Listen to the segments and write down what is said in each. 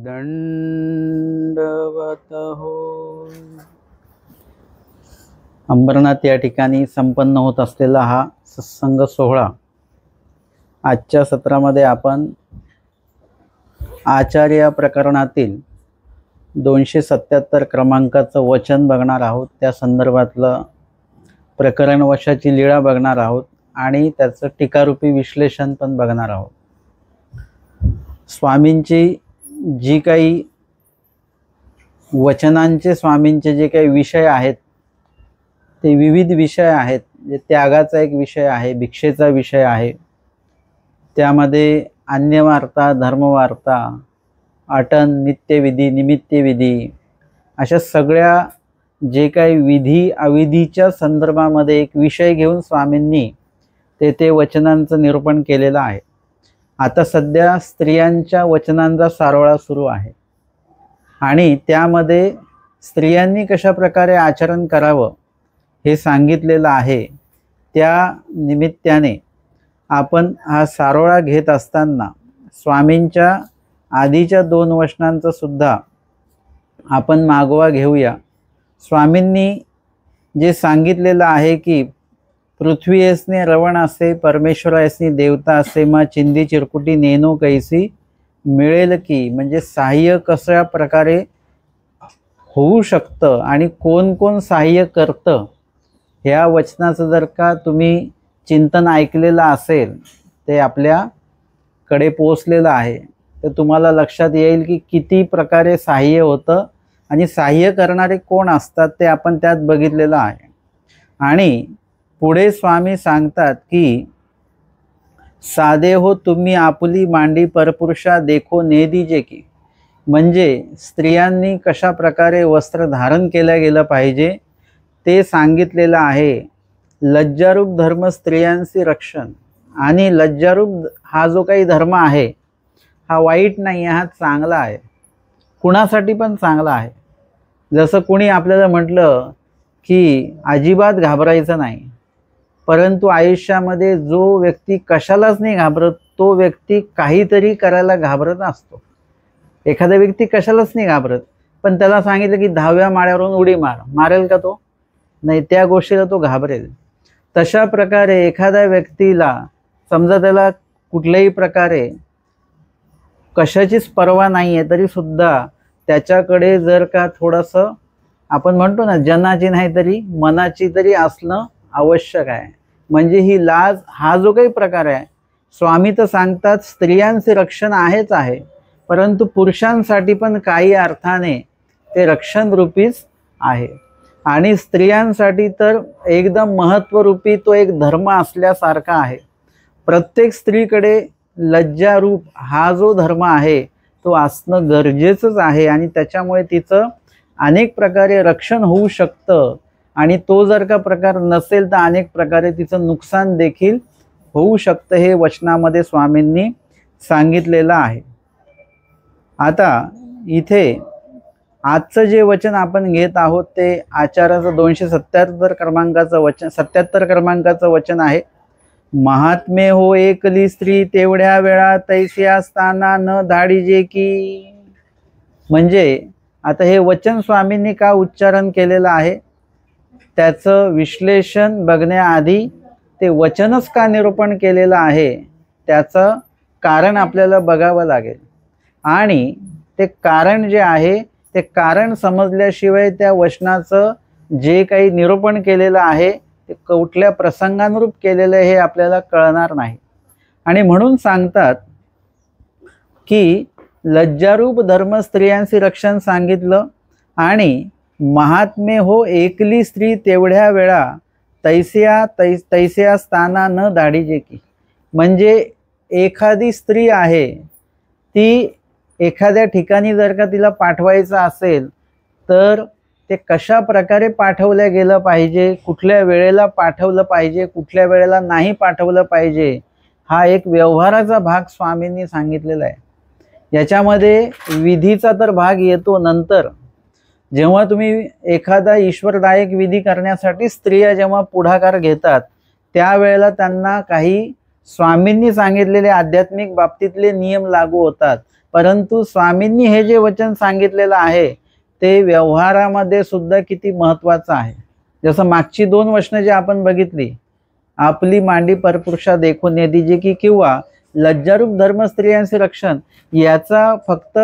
दंडवत हो. अंबरनाथ या ठिकाणी संपन्न होत असलेला हा सत्संग सोहळा. आजच्या सत्रामध्ये आपण आचार्य प्रकरणातील 277 क्रमांकाचं वचन बघणार आहोत. त्या संदर्भातलं प्रकरण वशाची लीळा बघणार आहोत आणि त्याचं टीकारूपी विश्लेषण पण बघणार आहोत. स्वामींची जी काही वचनांचे स्वामींचे जे काही विषय आहेत ते विविध विषय आहेत. जे त्यागाचा एक विषय आहे, भिक्षेचा विषय आहे, त्यामध्ये अन्यवार्ता, धर्मवार्ता, आटन, नित्यविधी, निमित्तविधी अशा सगळ्या जे काही विधी अविधीच्या संदर्भामध्ये एक विषय घेऊन स्वामींनी ते वचनांचं निरूपण केलेलं आहे. आता सध्या स्त्रियांच्या वचनांचा सारोळा सुरू आहे आणि त्यामध्ये स्त्रियांनी कशा प्रकारे आचरण करावं हे सांगितलेलं आहे. त्या निमित्ताने आपण हा सारोळा घेत असताना स्वामींच्या आधीच्या 2 वचनांचा सुद्धा आपण मागोवा घेऊया. स्वामींनी जे सांगितलेलं आहे की पृथ्वी असणे रवण असे, परमेश्वर असणे देवता असे, मा चिंदी चिरकुटी नेनो कैसी मिळेल की, म्हणजे सहाय्य कशा प्रकारे होऊ शकतं आणि कोण कोण सहाय्य करतं ह्या वचनाचं जर का तुम्ही चिंतन ऐकलेलं असेल, ते आपल्याकडे पोचलेलं आहे, तर तुम्हाला लक्षात येईल की किती प्रकारे सहाय्य होतं आणि सहाय्य करणारे कोण असतात ते आपण त्यात बघितलेलं आहे. आणि पुढे स्वामी सांगतात की साधे हो तुम्ही आपुली मांडी परपुरुषा देखो ने दीजे की, म्हणजे स्त्रियांनी कशा प्रकारे वस्त्र धारण केलं गेलं पाहिजे ते सांगितलेलं आहे. लज्जारूप धर्म स्त्रियांचे रक्षण, आणि लज्जारूप हा जो काही धर्म आहे हा वाईट नाही आहे, हा चांगला आहे, कुणासाठी पण चांगला आहे. जसं कुणी आपल्याला म्हटलं की अजिबात घाबरायचं नाही, परंतु आयुष्यामध्ये जो व्यक्ती कशालाच नाही घाबरत तो व्यक्ती काहीतरी करायला घाबरत असतो. एखादा व्यक्ती कशालाच नाही घाबरत, पण त्याला सांगितलं की 10व्या माळ्यावरून उडी मार, मारेल का तो? नाही, त्या गोष्टीला तो घाबरेल. तशा प्रकारे एखाद्या व्यक्तीला समजा त्याला कुठल्याही प्रकारे कशाचीच पर्वा नाही आहे तरी सुद्धा त्याच्याकडे जर का थोडंसं आपण म्हणतो ना जनाची नाही तरी मनाची तरी असणं आवश्यक आहे. म्हणजे ही लाज हा जो काही प्रकार आहे, स्वामी तर सांगतात स्त्रियांचे रक्षण आहेच आहे, परंतु पुरुषांसाठी पण काही अर्थाने ते रक्षण रूपीच आहे. आणि स्त्रियांसाठी तर एकदम महत्त्वरूपी तो एक धर्म असल्यासारखा आहे. प्रत्येक स्त्रीकडे लज्जारूप हा जो धर्म आहे तो असणं गरजेचंच आहे आणि त्याच्यामुळे तिचं अनेक प्रकारे रक्षण होऊ शकतं. आणि तो जर का प्रकार नसेल तर अनेक प्रकारे तिचं नुकसान देखील होऊ शकतं, हे वचनामध्ये स्वामींनी सांगितलेलं आहे. आता इथे आजचं जे वचन आपण घेत आहोत ते आचार्याचं 277 क्रमांकाचं वचन आहे. महात्मे हो एकली स्त्री तेवढ्या वेळा तैसी असताना न धाडीजे की, म्हणजे आता हे वचन स्वामींनी का उच्चारण केलेलं आहे त्याचं विश्लेषण बघण्याआधी ते वचनच का निरूपण केलेलं आहे त्याचं कारण आपल्याला बघावं लागेल. आणि ते कारण जे आहे ते कारण समजल्याशिवाय त्या वचनाचं जे काही निरूपण केलेलं आहे ते कुठल्या प्रसंगानुरूप केलेलं हे आपल्याला कळणार नाही. आणि म्हणून सांगतात की लज्जारूप धर्म स्त्रियांचे रक्षण सांगितलं आणि महात्मे हो एकली स्त्री तेवढ्या वेळा तैस्या स्थाना न धाडीजे की, म्हणजे एखादी स्त्री आहे ती एखाद्या ठिकाणी जर का तिला पाठवायचं असेल तर ते कशा प्रकारे पाठवलं गेलं पाहिजे, कुठल्या वेळेला पाठवलं पाहिजे, कुठल्या वेळेला नाही पाठवलं पाहिजे, हा एक व्यवहाराचा भाग स्वामींनी सांगितलेला आहे. याच्यामध्ये विधीचा तर भाग येतो नंतर. जेव्हा तुम्ही एखादा ईश्वरदायक विधी करण्यासाठी स्त्रिया जेव्हा पुढाकार घेतात त्यावेळेला त्यांना काही स्वामींनी सांगितलेले आध्यात्मिक बाबतीतले नियम लागू होतात. परंतु स्वामींनी हे जे वचन सांगितलेलं आहे ते व्यवहारामध्ये सुद्धा किती महत्त्वाचं आहे. जसं मागची 2 वचनं जे आपण बघितली, आपली मांडी परपुरुषा देखून ने दीजिए की किंवा लज्जारूप धर्म स्त्रियांचे रक्षण, याचा फक्त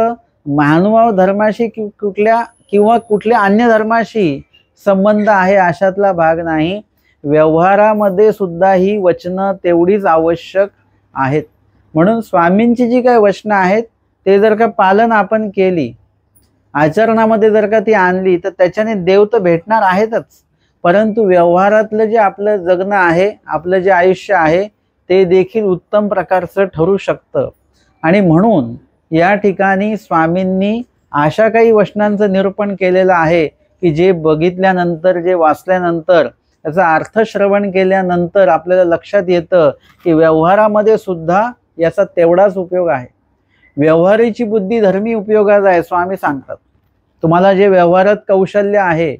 महानुभाव धर्माशी किंवा कुठल्या अन्य धर्माशी संबंध आहे अशातला भाग नाही. व्यवहारामध्ये सुद्धा ही वचनं तेवढीच आवश्यक आहेत. म्हणून स्वामींची जी काही वचनं आहेत ते जर का पालन आपण केली, आचरणामध्ये जर का ती आणली, तर त्याच्याने देव तर भेटणार आहेतच, परंतु व्यवहारातलं जे आपलं जगणं आहे, आपलं जे आयुष्य आहे ते देखील उत्तम प्रकारचं ठरू शकतं. आणि म्हणून या ठिकाणी स्वामींनी अशा काही वचनांचं निरूपण केलेलं आहे की जे बघितल्यानंतर, जे वाचल्यानंतर, त्याचा अर्थ श्रवण केल्यानंतर आपल्याला लक्षात येतं की व्यवहारामध्ये सुद्धा याचा तेवढाच उपयोग आहे. व्यवहाराची बुद्धी धर्मी उपयोगात आहे. स्वामी सांगतात तुम्हाला जे व्यवहारात कौशल्य आहे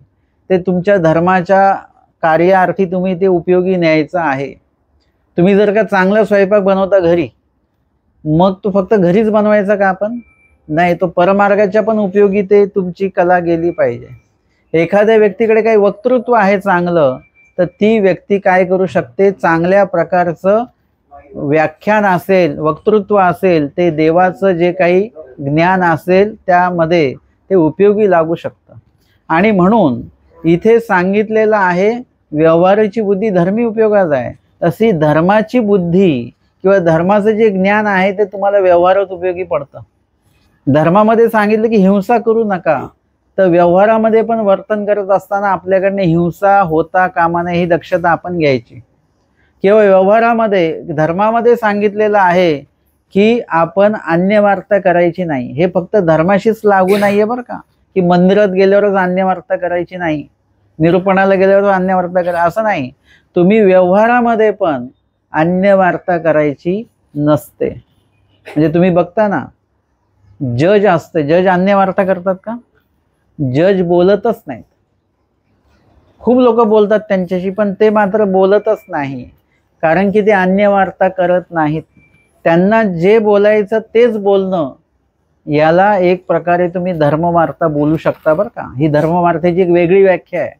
ते तुमच्या धर्माच्या कार्यार्थी तुम्ही ते उपयोगी न्यायचं आहे. तुम्ही जर का चांगला स्वयंपाक बनवता घरी, मग तो फक्त घरीच बनवायचा का आपण? नाही, तो परमार्गाच्या पण उपयोगी ते तुमची कला गेली पाहिजे. एखाद्या व्यक्तीकडे काही वक्तृत्व आहे चांगलं, तर ती व्यक्ती काय करू शकते, चांगल्या प्रकारचं व्याख्यान असेल, वक्तृत्व असेल, ते देवाचं जे काही ज्ञान असेल त्यामध्ये ते उपयोगी लागू शकतं. आणि म्हणून इथे सांगितलेलं आहे व्यवहाराची बुद्धी धर्मी उपयोगात आहे. तशी धर्माची बुद्धी किंवा धर्माचं जे ज्ञान आहे ते तुम्हाला व्यवहारात उपयोगी पडतं. धर्मामध्ये सांगितलं की हिंसा करू नका, तर व्यवहारामध्ये पण वर्तन करत असताना आपल्याकडनं हिंसा होता कामा नये ही दक्षता आपण घ्यायची. किंवा व्यवहारामध्ये धर्मामध्ये सांगितलेलं आहे की आपण अन्य वार्ता करायची नाही. हे फक्त धर्माशीच लागू नाहीये बरं का, की मंदिरात गेल्यावरच अन्य वार्ता करायची नाही, निरूपणाला गेल्यावर अन्य वार्ता करा असं नाही. तुम्ही व्यवहारामध्ये पण अन्य वार्ता करायची नसते. म्हणजे तुम्ही बघता ना, जज असते, जज अन्य वार्ता करतात का? जज बोलतच नाहीत. खूप लोक बोलतात त्यांच्याशी, पण ते मात्र बोलतच नाही, कारण की ते अन्य वार्ता करत नाहीत. त्यांना जे बोलायचं तेच बोलणं, याला एक प्रकारे तुम्ही धर्मवार्ता बोलू शकता बरं का. ही धर्मवार्तेची एक वेगळी व्याख्या आहे.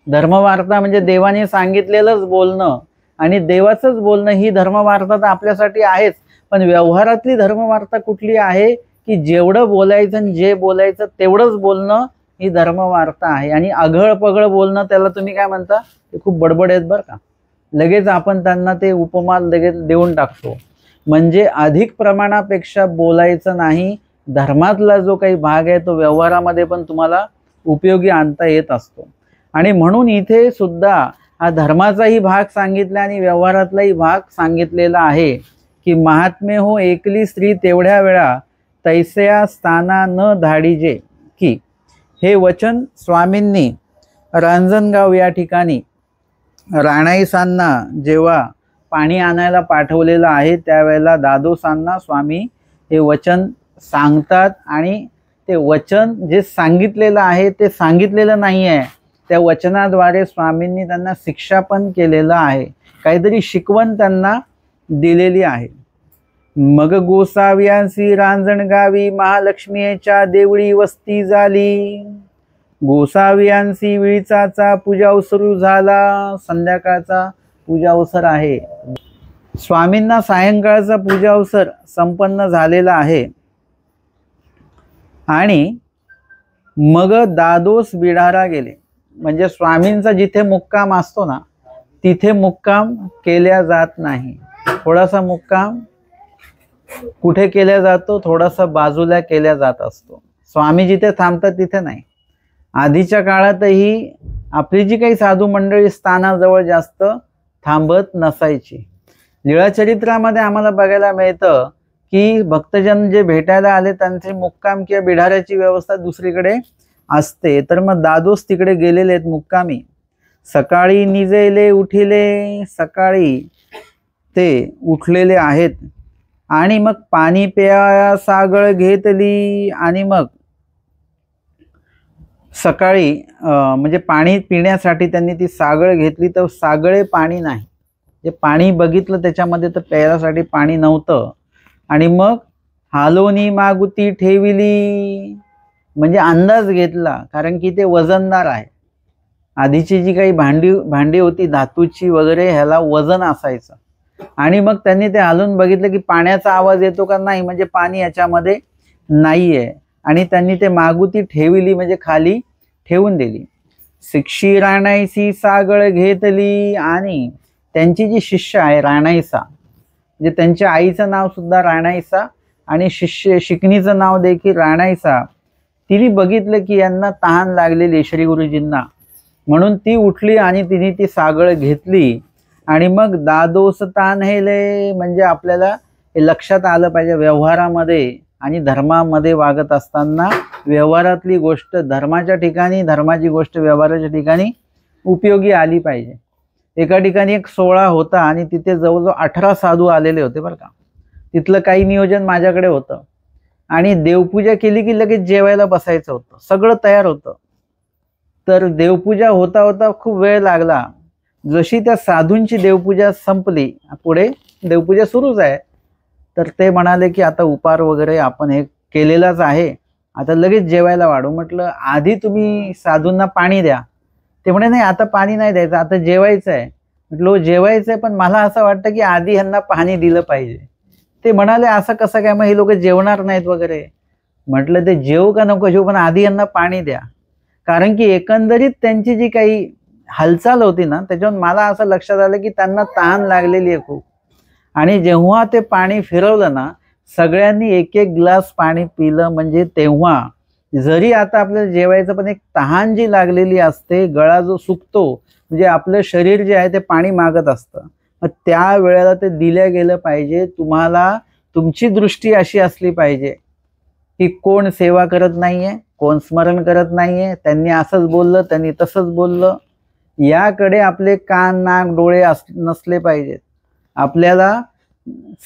धर्मवार्ता म्हणजे देवाने सांगितलेलंच बोलणं आणि देवाचंच बोलणं, ही धर्मवार्ता तर आपल्यासाठी आहेच. पण व्यवहारातली धर्मवार्ता कुठली आहे की जेवढं बोलायचं आणि जे बोलायचं तेवढंच बोलणं, ही धर्मवार्ता आहे. आणि आघळ पगळ बोलणं, त्याला तुम्ही काय म्हणता, ते खूप बडबड आहेत बरं का. लगेच आपण त्यांना ते उपमा लगेच देऊन टाकतो. म्हणजे अधिक प्रमाणापेक्षा बोलायचं नाही. धर्मातला जो काही भाग आहे तो व्यवहारामध्ये पण तुम्हाला उपयोगी आणता येत असतो. आणि म्हणून इथे सुद्धा हा धर्माचाही भाग सांगितला आणि व्यवहारातलाही भाग सांगितलेला आहे की महात्मे हो एकली स्त्री तेवढ्या वेळा तैसया स्थाना न धाडीजे. की हे वचन स्वामींनी रांजणगाव या ठिकाणी राणाईसांना जेव्हा पाणी आणायला पाठवलेलं आहे त्यावेळेला दादोसांना स्वामी हे वचन सांगतात. आणि ते वचन जे सांगितलेलं आहे ते सांगितलेलं नाही आहे, त्या वचनाद्वारे स्वामींनी त्यांना शिक्षा पण केलेलं आहे, काहीतरी शिकवण त्यांना दिलेली आहे. मग गोसाव्यांसी रांजणगावी महालक्ष्मीच्या देवळी वस्ती झाली. गोसाव्यांसी विळीचाचा पूजा सुरू झाला. संध्याकाळचा पूजा अवसर आहे. स्वामींना सायंकाळचा पूजा अवसर संपन्न झालेला आहे. आणि मग दादोस बिढारा गेले. म्हणजे स्वामींचा जिथे मुक्काम असतो ना, तिथे मुक्काम केल्या जात नाही. थोडासा मुक्काम कुठे केल्या जातो, थोडासा बाजूला केल्या जात असतो. स्वामी जिथे थांबतात तिथे नाही. आधीच्या काळातही आपली जी काही साधू मंडळी स्थानाजवळ जास्त थांबत नसायची. लीळाचरित्रामध्ये आम्हाला बघायला मिळतं की भक्तजन जे भेटायला आले त्यांचे मुक्काम किंवा बिढाऱ्याची व्यवस्था दुसरीकडे असते. तर मग दादोस तिकडे गेलेले आहेत मुक्कामी. सकाळी निजेले उठिले, सकाळी ते उठलेले आहेत. आणि मग पाणी प्याया सागळ घेतली. आणि मग सकाळी म्हणजे पाणी पिण्यासाठी त्यांनी ती सागळ घेतली, तर सागळे पाणी नाही. जे पाणी बघितलं त्याच्यामध्ये तर प्यायसाठी पाणी नव्हतं. आणि मग हालोनी मागुती ठेविली, म्हणजे अंदाज घेतला, कारण की ते वजनदार आहे. आधीची जी काही भांडी होती धातूची वगैरे, ह्याला वजन असायचं. आणि मग त्यांनी ते हलवून बघितलं की पाण्याचा आवाज येतो का नाही, म्हणजे पाणी याच्यामध्ये नाहीये. आणि त्यांनी ते मागुती ठेविली म्हणजे खाली ठेवून दिली. शिक्षी राणाईसी सागळ घेतली, आणि त्यांची जी शिष्य आहे राणाईसा, म्हणजे त्यांच्या आईचं नाव सुद्धा राणाईसा आणि शिकणीचं नाव देखील राणाईसा, तिने बघितलं की यांना तहान लागलेली श्री गुरुजींना, म्हणून ती उठली आणि तिने ती सागळ घेतली. आणि मग दादोस तान हेले, म्हणजे आपल्याला हे लक्षात आलं पाहिजे, व्यवहारामध्ये आणि धर्मामध्ये वागत असताना व्यवहारातली गोष्ट धर्माच्या ठिकाणी, धर्माची गोष्ट व्यवहाराच्या ठिकाणी उपयोगी आली पाहिजे. एका ठिकाणी एक सोहळा होता आणि तिथे जवळजवळ 18 साधू आलेले होते बरं का. तिथलं काही नियोजन माझ्याकडे होतं आणि देवपूजा केली की लगेच जेवायला बसायचं होतं, सगळं तयार होतं. तर देवपूजा होता होता खूप वेळ लागला. जशी त्या साधूंची देवपूजा संपली, पुढे देवपूजा सुरूच आहे, तर ते म्हणाले की आता उपार वगैरे आपण हे केलेलाच आहे, आता लगेच जेवायला वाढू. म्हटलं आधी तुम्ही साधूंना पाणी द्या. ते म्हणे नाही आता पाणी नाही द्यायचं, आता जेवायचं आहे. म्हटलं जेवायचं आहे, पण मला असं वाटतं की आधी ह्यांना पाणी दिलं पाहिजे. ते म्हणाले असं कसं काय, मग हे लोक जेवणार नाहीत वगैरे. म्हटलं ते जेवू का नको जेवू, पण आधी यांना पाणी द्या. कारण की एकंदरीत त्यांची जी काही हालचाल होती ना, त्याच्यावर मला असं लक्षात आलं की त्यांना तहान लागलेली आहे खूप. आणि जेव्हा ते पाणी फिरवलं ना, सगळ्यांनी एक एक ग्लास पाणी पिलं. म्हणजे तेव्हा जरी आता आपल्याला जेवायचं, पण एक तहान जी लागलेली असते, गळा जो सुकतो, म्हणजे आपलं शरीर जे आहे ते पाणी मागत असतं, मग त्या वेळेला ते दिलं गेलं पाहिजे. तुम्हाला तुमची दृष्टी अशी असली पाहिजे की कोण सेवा करत नाहीये, कोण स्मरण करत नाहीये, त्यांनी असंच बोललं, त्यांनी तसंच बोललं, याकडे आपले कान नाक डोळे नसले पाहिजेत. आपल्याला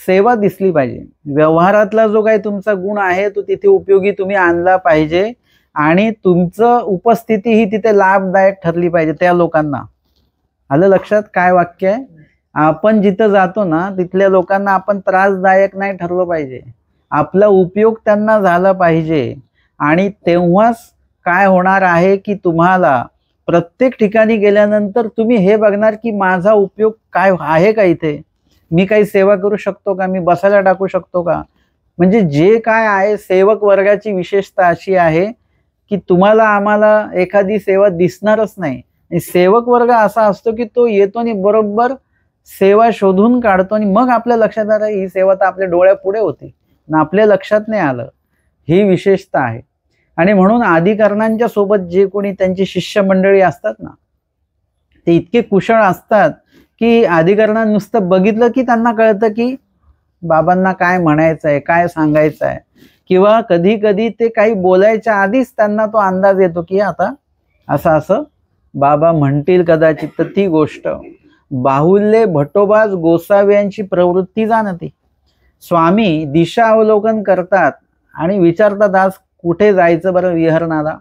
सेवा दिसली पाहिजे. व्यवहारातला जो काही तुमचा गुण आहे तो तिथे उपयोगी तुम्ही आणला पाहिजे, आणि तुमचं उपस्थिती ही तिथे लाभदायक ठरली पाहिजे त्या लोकांना. आलं लक्षात काय वाक्य आहे? आपण जिथं जातो ना, तिथल्या लोकांना आपण त्रासदायक नाही ठरलो पाहिजे, आपला उपयोग त्यांना झाला पाहिजे. आणि तेव्हाच काय होणार आहे की तुम्हाला प्रत्येक ठिकाणी गेल्यानंतर तुम्ही हे बघणार की माझा उपयोग काय आहे का, इथे मी काही सेवा करू शकतो का, मी बसायला टाकू शकतो का. म्हणजे जे काय आहे, सेवक वर्गाची विशेषता अशी आहे की तुम्हाला आम्हाला एखादी सेवा दिसणारच नाही. सेवक वर्ग असा असतो की तो येतो आणि बरोबर सेवा शोधून काढतो, आणि मग आपल्या लक्षात आलं ही सेवा तर आपल्या डोळ्यापुढे होती ना, आपल्या लक्षात नाही आलं. ही विशेषता आहे. आणि म्हणून अधिकरणांच्या सोबत जे कोणी त्यांची शिष्य मंडळी असतात ना, ते इतके कुशल असतात की अधिकरणात नुसतं बघितलं की त्यांना कळतं की बाबांना काय म्हणायचं आहे, काय सांगायचं आहे. किंवा कधी कधी ते काही बोलायच्या आधीच त्यांना तो अंदाज येतो की आता असं असं बाबा म्हणतील कदाचित. तर ती गोष्ट बाहुल्य भट्टोबाज गोसाव्यांची प्रवृत्ती जाणते. स्वामी दिशा अवलोकन करतात आणि विचारतात आज कुठे जायचं बरं विहरणाला.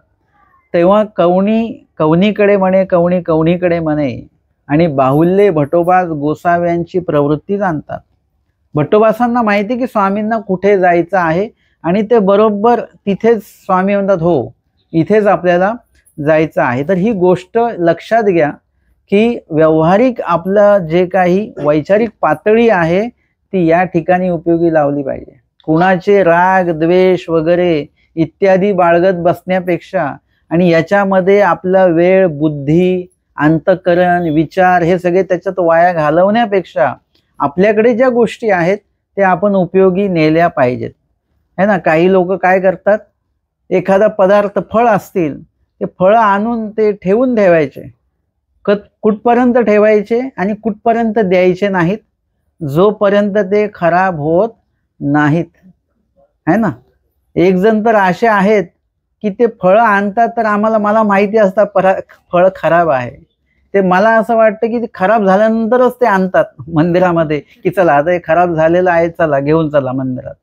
तेव्हा कवनीकडे म्हणे, कवनीकडे म्हणे, आणि बाहुल्य भट्टोबाज गोसाव्यांची प्रवृत्ती जाणतात. भट्टोबासांना माहिती की स्वामींना कुठे जायचं आहे, आणि ते बरोबर तिथेच स्वामी म्हणतात हो इथेच आपल्याला जायचं आहे. तर ही गोष्ट लक्षात घ्या की व्यवहारिक आपलं जे काही वैचारिक पातळी आहे ती या ठिकाणी उपयोगी लावली पाहिजे. कुणाचे राग द्वेष वगैरे इत्यादी बाळगत बसण्यापेक्षा, आणि याच्यामध्ये आपला वेळ बुद्धी अंतःकरण विचार हे सगळे त्याच्यात वाया घालवण्यापेक्षा आपल्याकडे ज्या गोष्टी आहेत त्या आपण उपयोगी नेल्या पाहिजेत, है ना. काही लोक काय करतात, एखादा पदार्थ फळ असतील ते फळ आणून ते ठेवून ठेवायचे, कुठपर्यंत ठेवायचे आणि कुठपर्यंत द्यायचे नाहीत, जोपर्यंत ते खराब होत नाहीत, है ना. एक जण तर असे आहेत की ते फळं आणतात तर मला माहिती असतं फळ खराब आहे, ते मला असं वाटतं की ते खराब झाल्यानंतरच ते आणतात मंदिरामध्ये की चला आता हे खराब झालेलं आहे, चला घेऊन चला मंदिरात.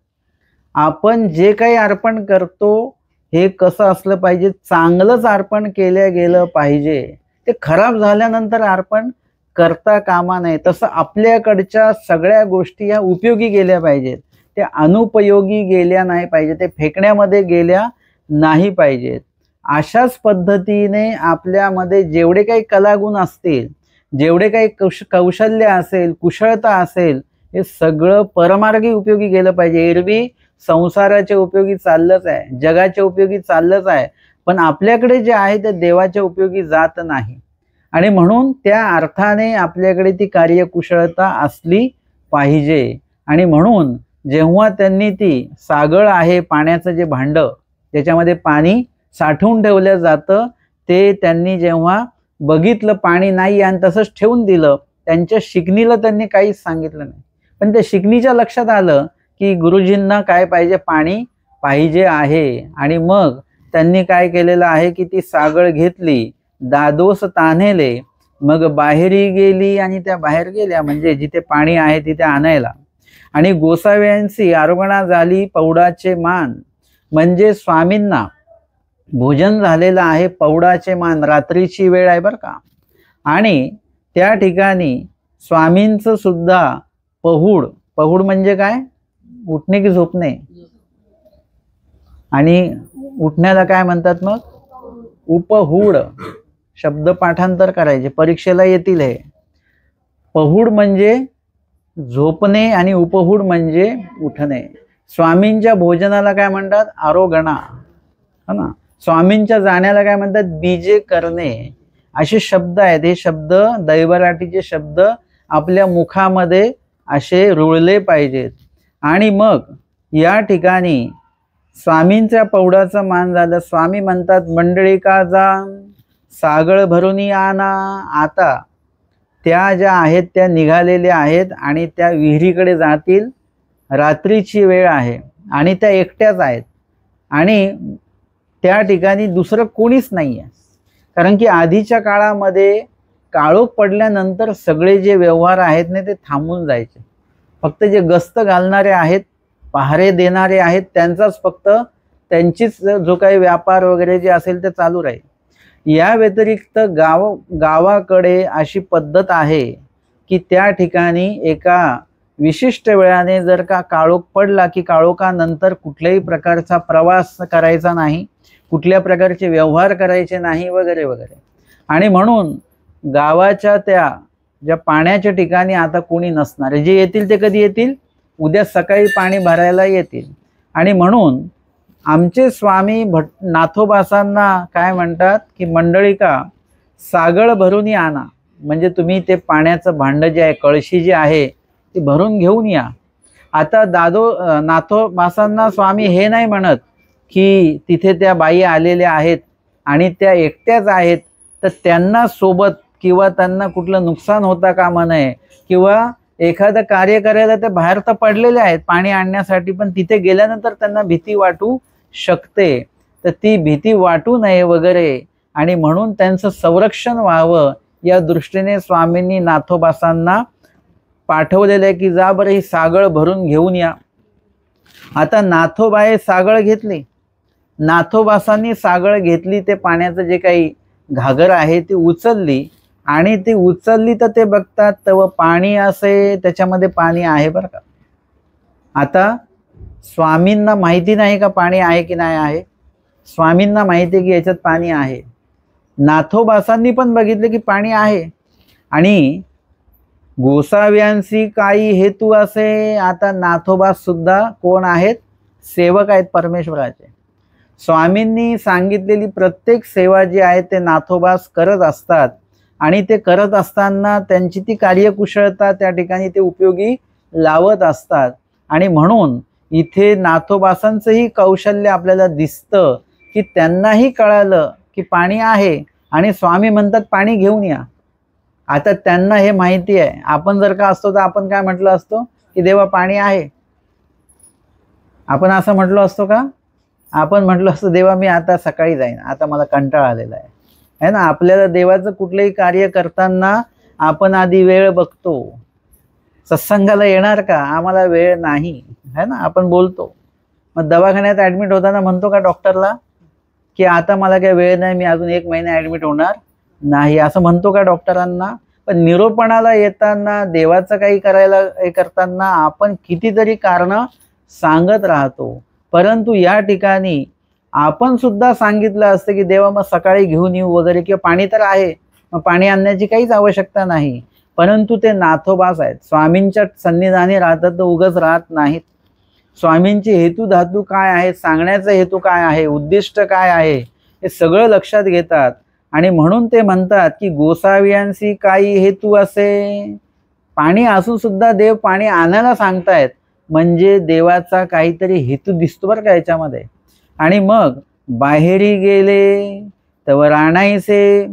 आपण जे काही अर्पण करतो हे कसं असलं पाहिजे, चांगलंच अर्पण केलं गेलं पाहिजे. ते खराब झाल्यानंतर अर्पण करता कामा नये. तसं आपल्याकडच्या सगळ्या गोष्टी ह्या उपयोगी गेल्या पाहिजेत. त्या अनुपयोगी गेल्या नाही पाहिजे, ते फेकण्यामध्ये गेल्या नाही पाहिजेत. अशाच पद्धतीने आपल्यामध्ये जेवढे काही कलागुण असतील, जेवढे काही कौशल्य असेल, कुशलता असेल, हे सगळं परमार्गी उपयोगी गेलं पाहिजे. एरवी संसाराच्या उपयोगी चाललंच आहे, जगाच्या उपयोगी चाललंच आहे, पण आपल्याकडे जे आहे ते देवाच्या उपयोगी जात नाही. आणि म्हणून त्या अर्थाने आपल्याकडे ती कार्यकुशलता असली पाहिजे. आणि म्हणून जेव्हा त्यांनी ती सागळ आहे पाण्याचं जे भांड, त्याच्यामध्ये पाणी साठवून ठेवलं जातं, ते त्यांनी जेव्हा बघितलं पाणी नाही आणि तसंच ठेवून दिलं, त्यांच्या शिकणीला त्यांनी काहीच सांगितलं नाही. पण त्या शिकणीच्या लक्षात आलं की गुरुजींना काय पाहिजे, पाणी पाहिजे आहे. आणि मग त्यांनी काय केलेलं आहे की ती सागळ घेतली, दादोस तान्हेले, मग बाहेरी गेली आणि त्या बाहेर गेल्या, म्हणजे जिथे पाणी आहे तिथे आणायला. आणि गोसाव्यांची आरोगणा झाली पौडाचे मान, म्हणजे स्वामींना भोजन झालेलं आहे, पौडाचे मान, रात्रीची वेळ आहे बरं का. आणि त्या ठिकाणी स्वामींचं सुद्धा पहुड, पहुड म्हणजे काय, उठणे की झोपणे, आणि उठण्याला काय म्हणतात मग, उपहूड. शब्द पाठांतर करायचे, परीक्षेला येतील हे. पहुड म्हणजे झोपणे आणि उपहूड म्हणजे उठणे. स्वामींच्या भोजनाला काय म्हणतात, आरोगणा, है ना. स्वामींच्या जाण्याला काय म्हणतात, बीजे करणे. असे शब्द आहेत. हे शब्द दैवराटीचे शब्द आपल्या मुखामध्ये असे रुळले पाहिजेत. आणि मग या ठिकाणी स्वामींच्या पौडाचा मान झालं. स्वामी म्हणतात, मंडळी का जा सागळ भरून आणा. आता त्या ज्या आहेत त्या निघालेल्या आहेत आणि त्या विहिरीकडे जातील. रात्रीची वेळ आहे आणि त्या एकट्याच आहेत आणि त्या ठिकाणी दुसरं कोणीच नाही आहे. कारण की आधीच्या काळामध्ये काळोख पडल्यानंतर सगळे जे व्यवहार आहेत ना ते थांबून जायचे. फक्त जे गस्त घालणारे आहेत, पहारे देणारे आहेत, त्यांचाच फक्त त्यांचीच जो काही व्यापार वगैरे जे असेल ते चालू राहील. या व्यतिरिक्त गावाकडे अशी पद्धत आहे की त्या ठिकाणी एका विशिष्ट वेळाने जर का काळोख पडला की काळोखानंतर कुठल्याही प्रकारचा प्रवास करायचा नाही, कुठल्या प्रकारचे व्यवहार करायचे नाही वगैरे वगैरे. आणि म्हणून गावाच्या त्या ज्या पाण्याच्या ठिकाणी आता कोणी नसणार, जे येतील ते कधी येतील, उद्या सकाळी पाणी भरायला येतील. आणि म्हणून आमचे स्वामी नाथोबासांना काय म्हणतात की मंडळी का सागळ भरून आणा, म्हणजे तुम्ही ते पाण्याचं भांड जे आहे, कळशी जी आहे ती भरून घेऊन या. आता नाथोबासांना स्वामी हे नाही म्हणत की तिथे त्या बाई आलेल्या आहेत आणि त्या एकट्याच आहेत तर त्यांना सोबत किंवा त्यांना कुठलं नुकसान होता कामा नये, किंवा एखादं कार्य करायला ते बाहेर तर पडलेले आहेत पाणी आणण्यासाठी, पण तिथे गेल्यानंतर त्यांना भीती वाटू शकते, तर ती भीती वाटू नये वगैरे. आणि म्हणून त्यांचं संरक्षण व्हावं या दृष्टीने स्वामींनी नाथोबासांना पाठवलेलं आहे की जा बरं ही सागळ भरून घेऊन या. आता नाथोबाई सागळ घेतली, नाथोबासांनी सागळ घेतली, ते पाण्याचं जे काही घागर आहे ती उचलली आणि ती उचलली तर ते बघतात तेव्हा पाणी असे त्याच्यामध्ये पाणी आहे बरं का. आता स्वामींना माहिती नाही का पाणी आहे की नाही आहे, स्वामींना माहिती की याच्यात पाणी आहे. नाथोबासांनी पण बघितले की पाणी आहे. आणि गोसाव्यांशी काही हेतू असे, आता नाथोबास सुद्धा कोण आहेत, सेवक आहेत परमेश्वराचे. स्वामींनी सांगितलेली प्रत्येक सेवा जी आहे ते नाथोबास करत असतात आणि ते करत असताना त्यांची ती कार्यकुशलता त्या ठिकाणी ते उपयोगी लावत असतात. आणि म्हणून इथे नाथोबासांचंही कौशल्य आपल्याला दिसतं की त्यांनाही कळालं की पाणी आहे आणि स्वामी म्हणतात पाणी घेऊन या. आता त्यांना हे माहिती आहे. आपण जर का असतो तर आपण काय म्हटलं असतो की देवा पाणी आहे, आपण असं म्हटलो असतो का? आपण म्हटलं असतं देवा मी आता सकाळी जाईन, आता मला कंटाळा आलेला आहे ना. आपल्याला देवाचं कुठलंही कार्य करताना आपण आधी वेळ बघतो. सत्संगाला येणार का, आम्हाला वेळ नाही है ना, आपण बोलतो. मग दवाखान्यात ॲडमिट होताना म्हणतो का डॉक्टरला की आता मला काही वेळ नाही, मी अजून 1 महिना ॲडमिट होणार नाही, असं म्हणतो का डॉक्टरांना? पण निरोपणाला येताना देवाचं काही करायला हे करताना आपण कितीतरी कारणं सांगत राहतो. परंतु या ठिकाणी आपण सुद्धा सांगितलं असतं की देवा मग सकाळी घेऊन येऊ वगैरे, किंवा पाणी तर आहे, मग पाणी आणण्याची काहीच आवश्यकता नाही. परंतु ते नाथोबास आहेत, स्वामींच्या सन्निधानी राहतात तर उगच राहत नाहीत. स्वामींचे हेतू धातू काय आहेत, सांगण्याचा हेतू काय आहे, उद्दिष्ट काय आहे, हे सगळं लक्षात घेतात. आणि म्हणून ते म्हणतात की गोसावियांसी काही हेतू असे. पाणी असून सुद्धा देव पाणी आणायला सांगतायत, म्हणजे देवाचा काहीतरी हेतू दिसतो बरं का याच्यामध्ये. आणि मग बाहेरी गेले तवर आणायचे,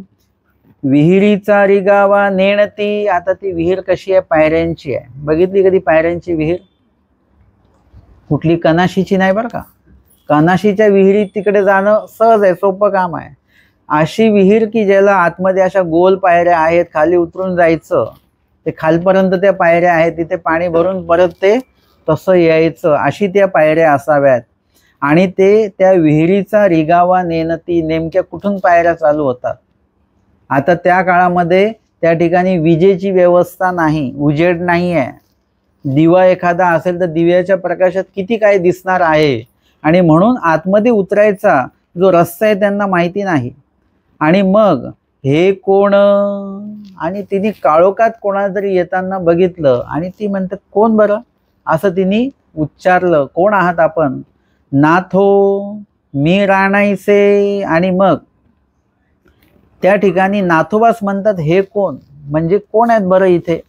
विहिरीचा रिगावा नेणती. आता ती विहीर कशी आहे, पायऱ्यांची आहे. बघितली कधी पायऱ्यांची विहीर? कुठली कनाशीची नाही बरं का. कनाशीच्या विहिरीत तिकडे जाणं सहज आहे, सोपं काम आहे. अशी विहीर की ज्याला आतमध्ये अशा गोल पायऱ्या आहेत, खाली उतरून जायचं, ते खालपर्यंत त्या पायऱ्या आहेत, तिथे पाणी भरून परत ते तसं यायचं, अशी त्या पायऱ्या असाव्यात. आणि ते त्या विहिरीचा रिगावा नेणती, नेमक्या कुठून पायऱ्या चालू होतात. आता त्या काळामध्ये त्या ठिकाणी विजेची व्यवस्था नाही, उजेड नाही आहे. दिवा एखादा असेल तर दिव्याच्या प्रकाशात किती काय दिसणार आहे. आणि म्हणून आतमध्ये उतरायचा जो रस्ता आहे त्यांना माहिती नाही. आणि मग हे कोण, आणि तिने काळोखात कोणाला तरी येताना बघितलं आणि ती म्हणतात कोण बरं, असं तिने उच्चारलं, कोण आहात आपण. नाथो मी राणायसे. आणि मग त्या ठिकाणी नाथोबास म्हणतात हे कोण, म्हणजे कोण आहेत बरं इथे.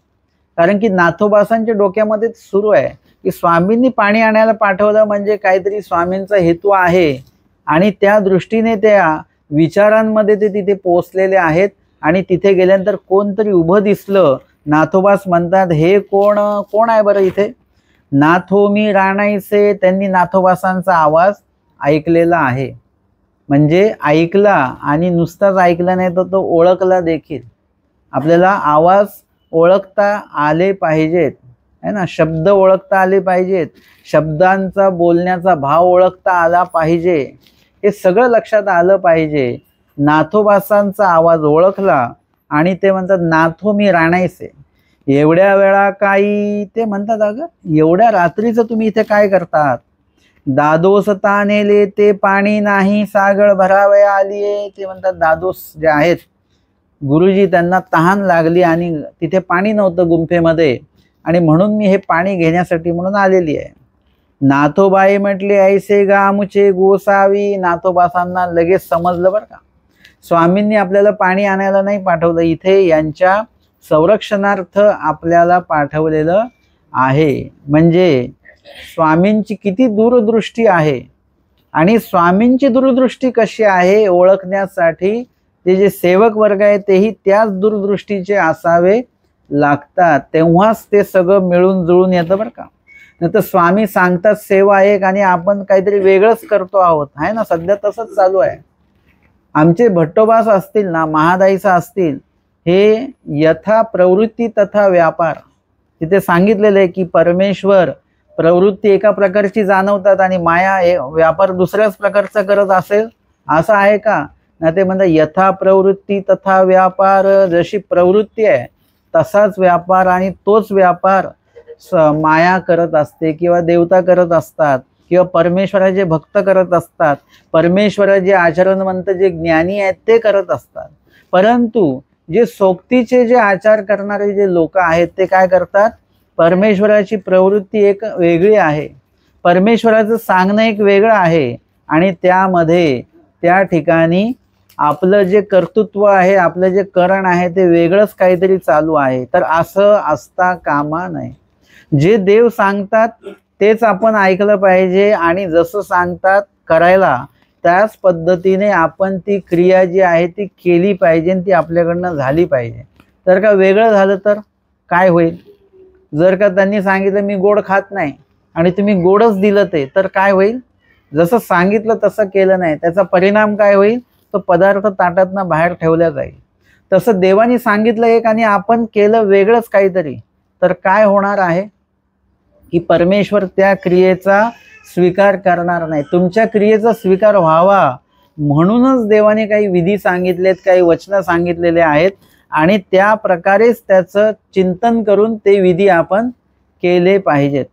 कारण की नाथोबासांच्या डोक्यामध्ये सुरू आहे की स्वामींनी पाणी आणायला पाठवलं म्हणजे काहीतरी स्वामींचा हेतू आहे. आणि त्या दृष्टीने त्या विचारांमध्ये ते तिथे पोहोचलेले आहेत. आणि तिथे गेल्यानंतर कोणतरी उभं दिसलं, नाथोबास म्हणतात हे कोण, कोण आहे बरं इथे. नाथो मी राणायसे. त्यांनी नाथोबासांचा आवाज ऐकलेला आहे, म्हणजे ऐकला, आणि नुसताच ऐकला नाही तर तो ओळखला देखील. आपल्याला आवाज ओळखता आले पाहिजेत, है ना, शब्द ओळखता आले पाहिजेत, शब्दांचा बोलण्याचा भाव ओळखता आला पाहिजे, हे सगळं लक्षात आलं पाहिजे. नाथोबासांचा आवाज ओळखला आणि ते म्हणतात नाथो मी राणायसे. एवढ्या वेळा काही, ते म्हणतात अगं एवढ्या रात्रीचं तुम्ही इथे काय करतात. दादोस तानेले ते पाणी नाही सागळ भरावया आलीये. ते म्हणतात दादोस जे आहेत गुरुजी, त्यांना तहान लागली आणि तिथे पाणी नव्हतं गुंफेमध्ये, आणि म्हणून मी हे पाणी घेण्यासाठी म्हणून आलेली आहे. नाथोबाई म्हटले ऐसे गामुचे गोसावी. नाथोबासांना लगेच समजलं बरं का, स्वामींनी आपल्याला पाणी आणायला नाही पाठवलं, इथे यांच्या संरक्षणार्थ आपल्याला पाठवलेलं आहे. म्हणजे स्वामींची किती दूरदृष्टी आहे. आणि स्वामींची दूरदृष्टी कशी आहे ओळखण्यासाठी ते जे सेवक वर्ग आहे तेही त्याच दूरदृष्टीचे असावे लागतात, तेव्हाच ते सगळं मिळून जुळून येतं बरं का. नाही तर स्वामी सांगतात सेवा एक आणि आपण काहीतरी वेगळंच करतो आहोत, आहे ना. सध्या तसंच चालू आहे. आमचे भट्टोबास असतील ना, महादाईसा असतील, हे यथा प्रवृत्ती तथा व्यापार, तिथे सांगितलेलं आहे की परमेश्वर प्रवृत्ती एका प्रकारची जाणवतात आणि माया व्यापार दुसऱ्याच प्रकारचा करत असेल, असं आहे का. ना ते म्हणतात यथा प्रवृत्ती तथा व्यापार. जशी प्रवृत्ती आहे तसाच व्यापार, आणि तोच व्यापार माया करत असते किंवा देवता करत असतात किंवा परमेश्वराचे भक्त करत असतात, परमेश्वराचे आचरणवंत जे ज्ञानी आहेत ते करत असतात. परंतु जे सोक्तीचे जे आचार करणारे जे लोक आहेत ते काय करतात, परमेश्वराची प्रवृत्ती एक वेगळी आहे, परमेश्वराचं सांगणं एक वेगळं आहे, आणि त्यामध्ये त्या ठिकाणी आपलं जे कर्तृत्व आहे, आपलं जे करण आहे ते वेगळंच काहीतरी चालू आहे. तर असं असता कामा नये. जे देव सांगतात तेच आपण ऐकलं पाहिजे, आणि जसं सांगतात करायला त्याच पद्धतीने आपण ती क्रिया जी आहे ती केली पाहिजे, आणि ती आपल्याकडनं झाली पाहिजे. तर का वेगळं झालं तर काय होईल. जर का त्यांनी सांगितलं मी गोड खात नाही आणि तुम्ही गोडच दिलं ते, तर काय होईल. जसं सांगितलं तसं केलं नाही, त्याचा परिणाम काय होईल, तो पदार्थ ताटातनं बाहेर ठेवला जाईल. तसं देवानी सांगितलं एक आणि आपण केलं वेगळंच काहीतरी, तर काय होणार आहे की परमेश्वर त्या क्रियेचा स्वीकार करणार नाही. तुमच्या क्रियेचा स्वीकार व्हावा म्हणूनच देवाने काही विधी सांगितलेत, काही वचनं सांगितलेले आहेत, आणि त्या प्रकारेच त्याचं चिंतन करून ते विधी आपण केले पाहिजेत.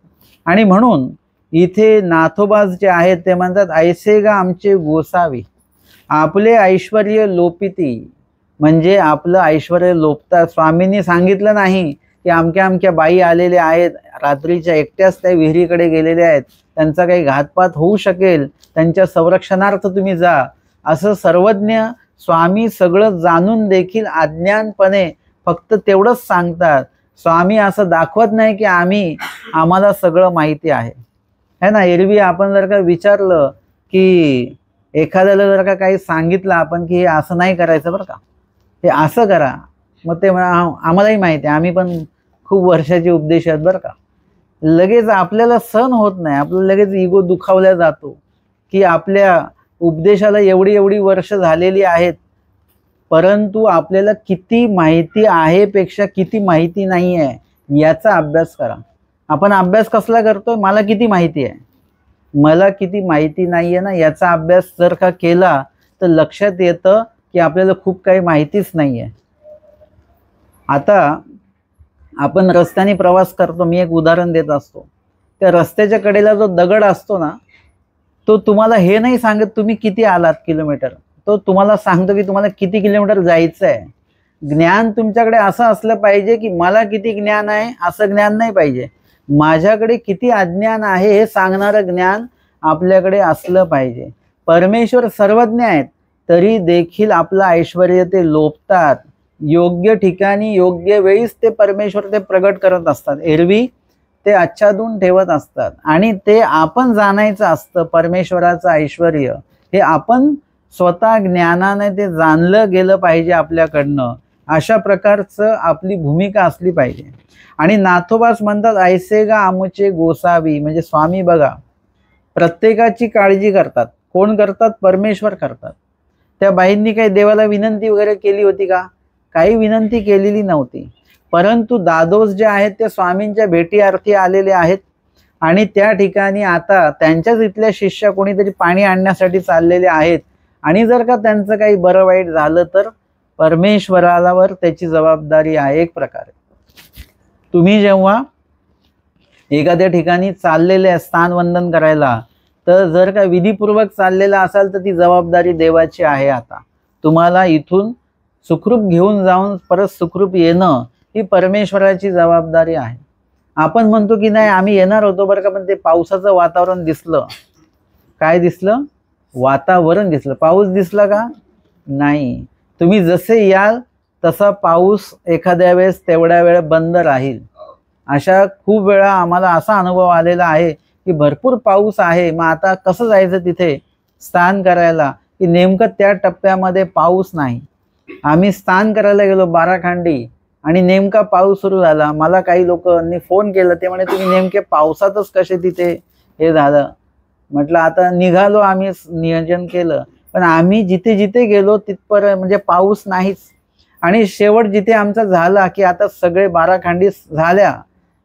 आणि म्हणून इथे नाथोबाज जे आहेत ते म्हणतात ऐसे गा आमचे गोसावी, आपले ऐश्वर्य लोपिती, म्हणजे आपलं ऐश्वर्य लोपतात. स्वामींनी सांगितलं नाही की अमक्या अमक्या बाई आलेल्या आहेत, रात्रीच्या एकट्याच त्या विहिरीकडे गेलेल्या आहेत, त्यांचा काही घातपात होऊ शकेल, त्यांच्या संरक्षणार्थ तुम्ही जा. असं सर्वज्ञ स्वामी सगळं जाणून देखील अज्ञानपणे फक्त तेवढंच सांगतात. स्वामी असं दाखवत नाही की आम्हाला सगळं माहिती आहे. है ना. एरवी आपण जर का विचारलं की एखाद्याला जर का काही सांगितलं आपण की हे असं नाही करायचं बरं का, हे असं करा, मग ते आम्हालाही माहिती आहे, आम्ही पण खूप वर्षाचे उपदेश आहेत बरं का. लगेच आपल्याला सहन होत नाही, आपलं लगेच इगो दुखावला जातो की आपल्या उपदेशाला एवढी एवढी वर्ष झालेली आहेत, परंतु आपल्याला किती माहिती आहे पेक्षा किती माहिती नाही आहे याचा अभ्यास करा. आपण अभ्यास कसला करतोय, मला किती माहिती आहे, मला किती माहिती नाही आहे ना, याचा अभ्यास जर का केला तर लक्षात येतं की आपल्याला खूप काही माहितीच नाही आहे. आता आपण रस्त्याने प्रवास करतो, मी एक उदाहरण देत असतो. त्या रस्त्याच्या कडेला जो दगड असतो ना, तो तुम्हाला हे नाही सांगत तुम्ही किती आलात किलोमीटर, तो तुम्हाला सांगतो की तुम्हाला किती किलोमीटर जायचं आहे. ज्ञान तुमच्याकडे असं असलं पाहिजे की मला किती ज्ञान आहे असं ज्ञान नाही पाहिजे, माझ्याकडे किती अज्ञान आहे हे सांगणारं ज्ञान आपल्याकडे असलं पाहिजे. परमेश्वर सर्वज्ञ आहेत तरी देखील आपलं ऐश्वर्य ते लोपतात. योग्य ठिकाणी योग्य वेळीच ते परमेश्वर ते प्रगट करत असतात, एरवी ते आच्छादून ठेवत असतात. आणि ते आपण जाणायचं असतं. परमेश्वराचं ऐश्वर्य हे आपण स्वतः ज्ञानाने ते जाणलं गेलं पाहिजे आपल्याकडनं. अशा प्रकारचं आपली भूमिका असली पाहिजे. आणि नाथोबास म्हणतात ऐसे गा आमुचे गोसावी, म्हणजे स्वामी बघा प्रत्येकाची काळजी करतात. कोण करतात? परमेश्वर करतात. त्या बाईंनी काही देवाला विनंती वगैरे केली होती का? काही विनंती केलेली नव्हती. परंतु दादोस जे आहेत ते स्वामींच्या भेटीअर्थी आलेले आहेत आणि त्या ठिकाणी आता त्यांच्याच इथल्या शिष्य कोणीतरी पाणी आणण्यासाठी चाललेले आहेत. आणि जर का त्यांचं काही बरं वाईट झालं तर परमेश्वरावर त्याची जबाबदारी आहे. एक प्रकारे तुम्ही जेव्हा एखाद्या ठिकाणी चाललेले स्थानवंदन करायला, तर जर का विधीपूर्वक चाललेला असाल तर ती जबाबदारी देवाची आहे. आता तुम्हाला इथून सुखरूप घेऊन जाऊन परत सुखरूप येणं ही परमेश्वराची जबाबदारी आहे. आपण म्हणतो की नाही आम्ही येणार होतो बरं का, पण ते पावसाचं वातावरण दिसलं. काय दिसलं? वातावरण दिसलं. पाऊस दिसला का? नाही. तुम्ही जसे याल तसा पाऊस एखाद्या वेळेस तेवढ्या वेळ बंद राहील. अशा खूप वेळा आम्हाला असा अनुभव आलेला आहे की भरपूर पाऊस आहे, मग आता कसं जायचं तिथे स्नान करायला, की नेमकं त्या टप्प्यामध्ये पाऊस नाही. आम्ही स्नान करायला गेलो बाराखंडी आणि नेमका पाऊस सुरू झाला. मला काही लोकांनी फोन केला, ते म्हणे तुम्ही नेमके पावसातच कसे तिथे हे झालं. म्हटलं आता निघालो, आम्ही नियोजन केलं, पण आम्ही जिथे जिथे गेलो तिथपर्यंत म्हणजे पाऊस नाहीच. आणि शेवट जिथे आमचा झाला की आता सगळे बाराखंडी झाल्या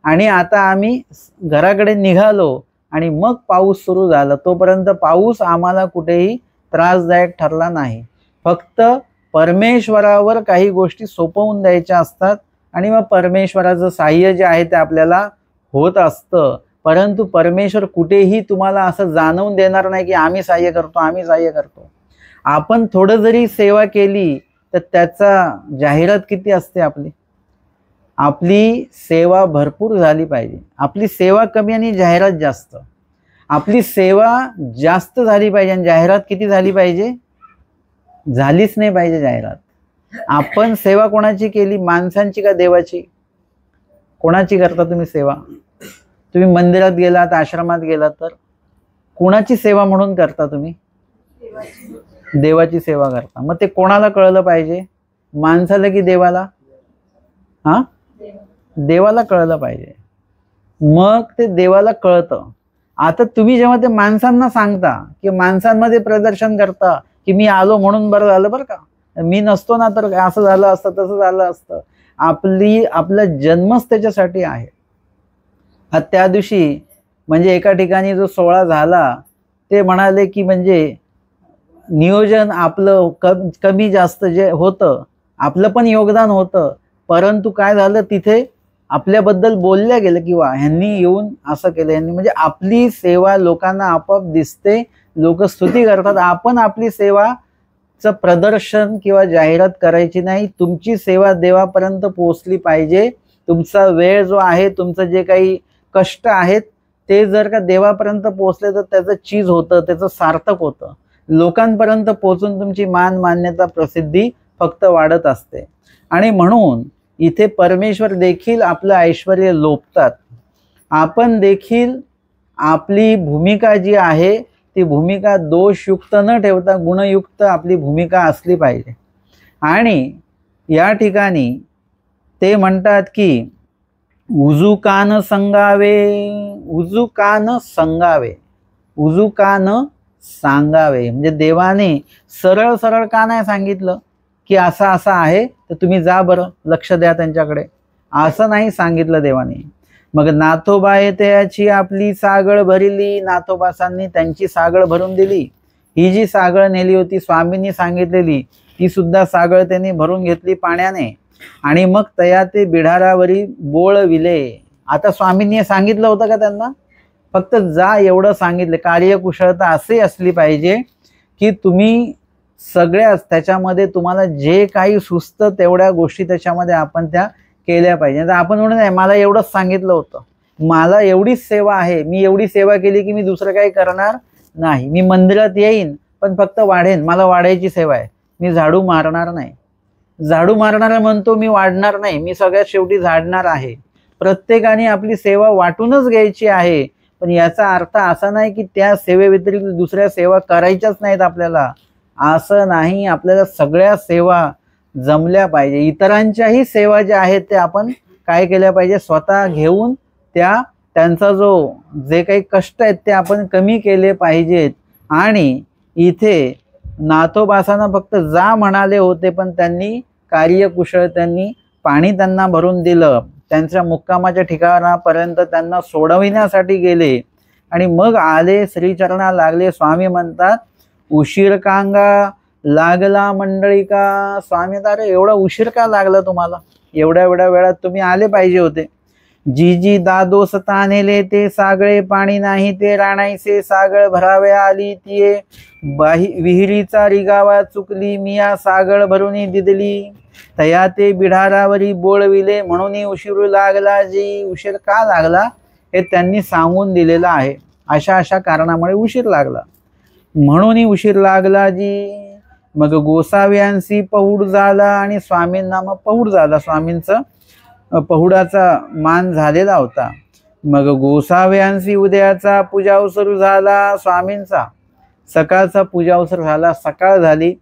आणि आता आम्ही घराकडे निघालो आणि मग पाऊस सुरू झाला. तोपर्यंत पाऊस आम्हाला कुठेही त्रासदायक ठरला नाही. फक्त परमेश्वरावर काही गोष्टी सोपवून द्यायच्या असतात आणि मग परमेश्वराचं साह्य जे आहे ते आपल्याला होत असतं. परंतु परमेश्वर कुठेही तुम्हाला असं जाणवून देणार नाही की आम्ही साह्य करतो, आम्ही साह्य करतो. आपण थोडं जरी सेवा केली तर त्याचा जाहिरात किती असते आपली. आपली सेवा भरपूर झाली पाहिजे. आपली सेवा कमी आणि जाहिरात जास्त. आपली सेवा जास्त झाली पाहिजे आणि जाहिरात किती झाली पाहिजे? झालीच नाही पाहिजे जाहिरात. आपण सेवा कोणाची केली? माणसांची का देवाची? कोणाची करता तुम्ही सेवा? तुम्ही मंदिरात गेलात, आश्रमात गेलात तर कोणाची सेवा म्हणून करता तुम्ही? देवाची सेवा करता. मग ते कोणाला कळलं पाहिजे? माणसाला की देवाला? हा, देवाला कळलं पाहिजे. मग ते देवाला कळतं. आता तुम्ही जेव्हा ते माणसांना सांगता की माणसांमध्ये प्रदर्शन करता की मी आलो म्हणून बरं झालं बरं का, मी नसतो ना तर असं झालं असतं, तसं झालं असतं. आपला जन्मच त्याच्यासाठी आहे. त्या दिवशी म्हणजे एका ठिकाणी जो सोहळा झाला ते म्हणाले की म्हणजे नियोजन आपलं कमी जास्त जे होतं, आपलं पण योगदान होतं, परंतु काय झालं तिथे आपल्याबद्दल बोलल्या गेलं किंवा ह्यांनी येऊन असं केलं, ह्यांनी, म्हणजे आपली सेवा लोकांना आपोआप दिसते, लोक स्तुती करतात. आपण आपली सेवाचं प्रदर्शन किंवा जाहिरात करायची नाही. तुमची सेवा देवापर्यंत पोहोचली पाहिजे. तुमचा वेळ जो आहे, तुमचं जे काही कष्ट आहेत ते जर का देवापर्यंत पोहोचले तर त्याचं चीज होतं, त्याचं सार्थक होतं. लोकांपर्यंत पोहोचून तुमची मान मान्यता प्रसिद्धी फक्त वाढत असते. आणि म्हणून इथे परमेश्वर देखील आपलं ऐश्वर्य लोभतात. आपण देखील आपली भूमिका जी आहे ती भूमिका दोषयुक्त न ठेवता गुणयुक्त आपली भूमिका असली पाहिजे. आणि या ठिकाणी ते म्हणतात की उजू कान संगावे, उजू कान संगावे, उजू कान सांगावे. म्हणजे देवाने सरळ सरळ का नाही सांगितलं की असं असं आहे तर तुम्ही जा बरं, लक्ष द्या त्यांच्याकडे, असं नाही सांगितलं देवाने. मग नाथोबाए त्याची आपली सागळ भरिली, नाथोबासांनी त्यांची सागळ भरून दिली. ही जी सागळ नेली होती स्वामींनी सांगितलेली, ती सुद्धा सागळ त्यांनी भरून घेतली पाण्याने. आणि मग तया ते बिढारावरी बोळविले. आता स्वामींनी सांगितलं होतं का त्यांना? फक्त जा एवढं सांगितलं. कार्यकुशलता असे असली पाहिजे की तुम्ही सगळ्याच त्याच्यामध्ये तुम्हाला जे काही सुचतं तेवढ्या गोष्टी त्याच्यामध्ये आपण त्या केल्या पाहिजे. तर आपण म्हणून नाही मला एवढंच सांगितलं होतं, मला एवढीच सेवा आहे, मी एवढी सेवा केली की मी दुसरं काही करणार नाही, मी मंदिरात येईन पण फक्त वाढेन, मला वाढायची सेवा आहे, मी झाडू मारणार नाही. झाडू मारणारा म्हणतो मी वाढणार नाही, मी सगळ्यात शेवटी झाडणार आहे. प्रत्येकाने आपली सेवा वाटूनच घ्यायची आहे. पण याचा अर्थ असा नाही की त्या सेवेव्यतिरिक्त दुसऱ्या सेवा करायच्याच नाहीत आपल्याला, असं नाही. आपल्याला सगळ्या सेवा जमल्या पाहिजे. इतरांच्याही सेवा ज्या आहेत ते आपण काय केल्या पाहिजे, स्वतः घेऊन त्यांचा जे काही कष्ट आहेत ते आपण कमी केले पाहिजेत. आणि इथे नाथोबासांना फक्त जा म्हणाले होते पण त्यांनी कार्यकुशल, त्यांनी पाणी त्यांना भरून दिलं, त्यांच्या मुक्कामाच्या ठिकाणापर्यंत त्यांना सोडविण्यासाठी गेले आणि मग आले, श्रीचरणा लागले. स्वामी म्हणतात उशीर कांगा लागला मंडळी का. स्वामी अरे एवढा उशीर का लागला तुम्हाला, एवढ्या वेळात तुम्ही आले पाहिजे होते. जी जी दादोस तानेले ते सागळे पाणी नाही ते राणायचे सागळ भरावे आली तिये विहिरीचा रिगावा चुकली मिया सागळ भरूनी दिदली तया ते बिढारावरी बोळविले म्हणून उशीर लागला. जी उशीर का लागला हे त्यांनी सांगून दिलेलं आहे. अशा अशा कारणामुळे उशीर लागला, म्हणून उशीर लागला जी. मग गोसाव्यांशी पहुड झाला आणि स्वामींना मग पहुड झाला, स्वामींचं पहुडाचा मान झालेला होता. मग गोसाव्यांशी उद्याचा पूजावसर झाला, स्वामींचा सकाळचा पूजावसर झाला. सकाळ झाली.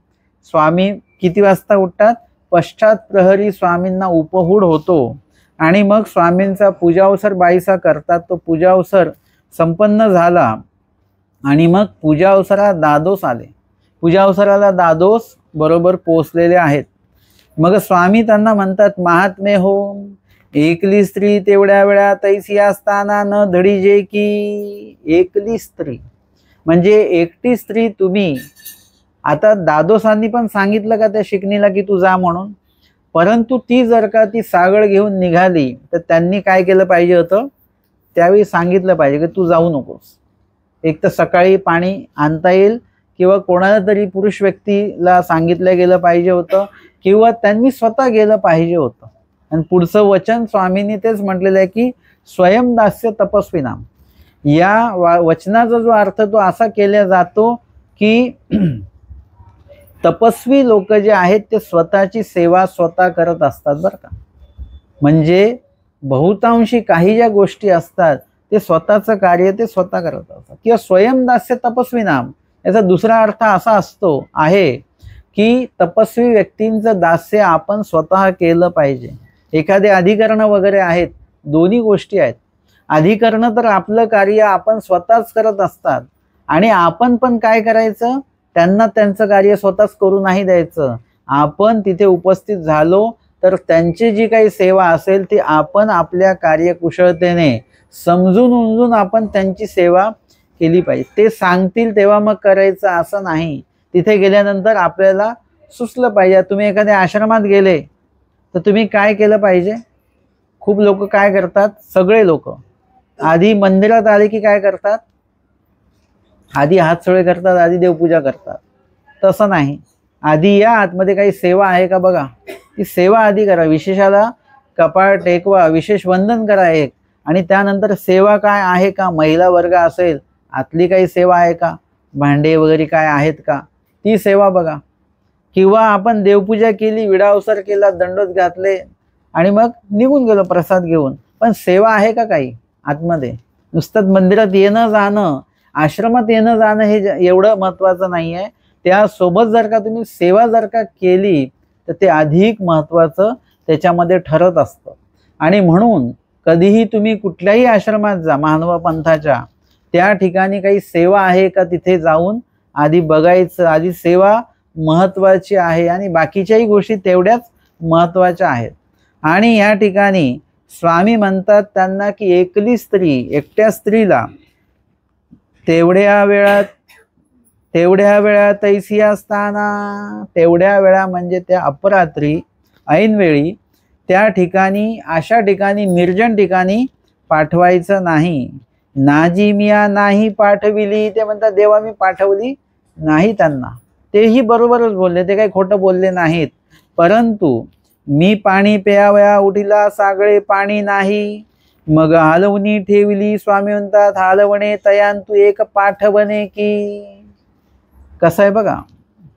स्वामी किती वाजता उठतात? पश्चात प्रहरी स्वामींना उपहूड होतो आणि मग स्वामींचा पूजावसर बाईसा करतात. तो पूजावसर संपन्न झाला आणि मग पूजावसराला दादोस आले. पूजावसराला दादोस बरोबर पोचलेले आहेत. मग स्वामी त्यांना म्हणतात महात्मे हो, एकली स्त्री तेवढ्या वेळा तैसी असताना न धडीजे की. एकली स्त्री म्हणजे एकटी स्त्री तुम्ही. आता दादोसांनी पण सांगितलं का त्या शिकणीला की तू जा म्हणून, परंतु ती जर का ती सागळ घेऊन निघाली तर त्यांनी काय केलं पाहिजे होतं, त्यावेळी सांगितलं पाहिजे की तू जाऊ नकोस. एक तर सकाळी पाणी आणता येईल किंवा कोणाला तरी पुरुष व्यक्तीला सांगितलं गेलं पाहिजे होतं किंवा त्यांनी स्वतः गेलं पाहिजे होतं. आणि पुढचं वचन स्वामींनी तेच म्हटलेलं आहे की स्वयंदास्य तपस्वी नाम. या वचनाचा जो अर्थ तो असा केला जातो की तपस्वी लोक जे आहेत ते स्वतःची सेवा स्वतः करत असतात बरं का. म्हणजे बहुतांशी काही ज्या गोष्टी असतात ते स्वतःचं कार्य ते स्वतः करत असतात. किंवा स्वयंदास्य तपस्वी नाम याचा दुसरा अर्थ असा असतो आहे की तपस्वी व्यक्तींचं दास्य आपण स्वतः केलं पाहिजे. एखादे अधिकरण वगैरे आहेत, दोन्ही गोष्टी आहेत. अधिकरण तर आपलं कार्य आपण स्वतःच करत असतात आणि आपण पण काय करायचं, त्यांना त्यांचं कार्य स्वतःच करू नाही द्यायचं. आपण तिथे उपस्थित झालो तर त्यांची जी काही सेवा असेल ती आपण आपल्या कार्यकुशलतेने समजून उमजून आपण त्यांची सेवा केली पाहिजे. ते सांगतील तेव्हा मग करायचं असं नाही. तिथे गेल्यानंतर आपल्याला सुचलं पाहिजे. तुम्ही एखाद्या आश्रमात गेले तर तुम्ही काय केलं पाहिजे, खूप लोक काय करतात, सगळे लोक आधी मंदिरात आले की काय करतात, आधी हात सोळे करतात, आधी देवपूजा करतात. तसं नाही, आधी या आतमध्ये काही सेवा आहे का बघा, ती सेवा आधी करा. विशेषाला कपाळ टेकवा, विशेष वंदन करा एक, आणि त्यानंतर सेवा काय आहे का, महिला वर्ग असेल आतली काही सेवा आहे का, भांडे वगैरे काय आहेत का, ती सेवा बघा. किंवा आपण देवपूजा केली, विडावसर केला, दंडोत घातले आणि मग निघून गेलो प्रसाद घेऊन, पण सेवा आहे का काही आतमध्ये. नुसतं मंदिरात येणं जाणं, आश्रमात येणं जाणं हे एवढं महत्त्वाचं नाही आहे. त्यासोबत जर का तुम्ही सेवा जर का केली तर ते अधिक महत्त्वाचं त्याच्यामध्ये ठरत असतं. आणि म्हणून कधीही तुम्ही कुठल्याही आश्रमात जा मानव पंथाच्या, त्या ठिकाणी काही सेवा आहे का तिथे जाऊन आधी बघायचं. आधी सेवा महत्त्वाची आहे आणि बाकीच्याही गोष्टी तेवढ्याच महत्त्वाच्या आहेत. आणि या ठिकाणी स्वामी म्हणतात त्यांना की एकली स्त्री, एकट्या स्त्रीला तेवढ्या वेळा तैसी असताना, तेवढ्या वेळा म्हणजे त्या अपरात्री ऐनवेळी त्या ठिकाणी, अशा ठिकाणी निर्जन ठिकाणी पाठवायचं नाही. नाजी मिया नाही पाठविली, ते म्हणतात देवा मी पाठवली नाही त्यांना. तेही बरोबरच बोलले, ते काही खोटं बोलले नाहीत. परंतु मी पाणी प्यावया उठिला सागळे पाणी नाही, मग हलवणी ठेवली. स्वामी म्हणतात हलवणे तयांतू एक पाठवणे की. कसं आहे बघा,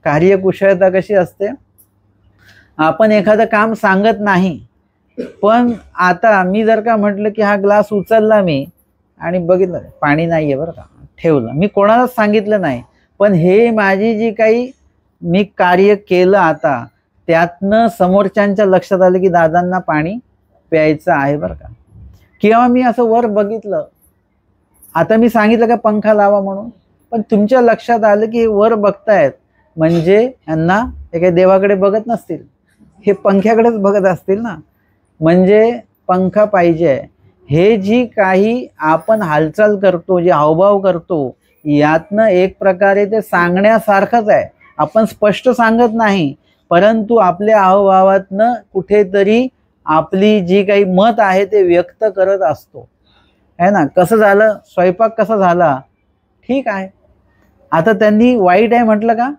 कार्यकुशलता कशी असते. आपण एखादं काम सांगत नाही, पण आता मी जर का म्हटलं की हा ग्लास उचलला मी आणि बघितलं पाणी नाहीये बरं का, ठेवलं, मी कोणालाच सांगितलं नाही, पण हे माझी जी काही मी कार्य केलं आता त्यातनं समोरच्यांच्या लक्षात आलं की दादांना पाणी प्यायचं आहे बरं का. किंवा मी असं वर बघितलं, आता मी सांगितलं का पंखा लावा म्हणून, पण तुमच्या लक्षात आलं की वर बघतायत म्हणजे यांना ते काही देवाकडे बघत नसतील, हे पंख्याकडेच बघत असतील ना, म्हणजे पंखा पाहिजे. हे जी काही आपण हालचाल करतो, जे हावभाव करतो, यातनं एक प्रकारे ते सांगण्यासारखंच आहे. आपण स्पष्ट सांगत नाही, परंतु आपल्या हावभावातनं कुठेतरी आपली जी काही मत आहे ते व्यक्त करत असतो, है ना. कसं झालं, स्वयंपाक कसा झाला, ठीक आहे, आता त्यांनी वाईट आहे म्हटलं का,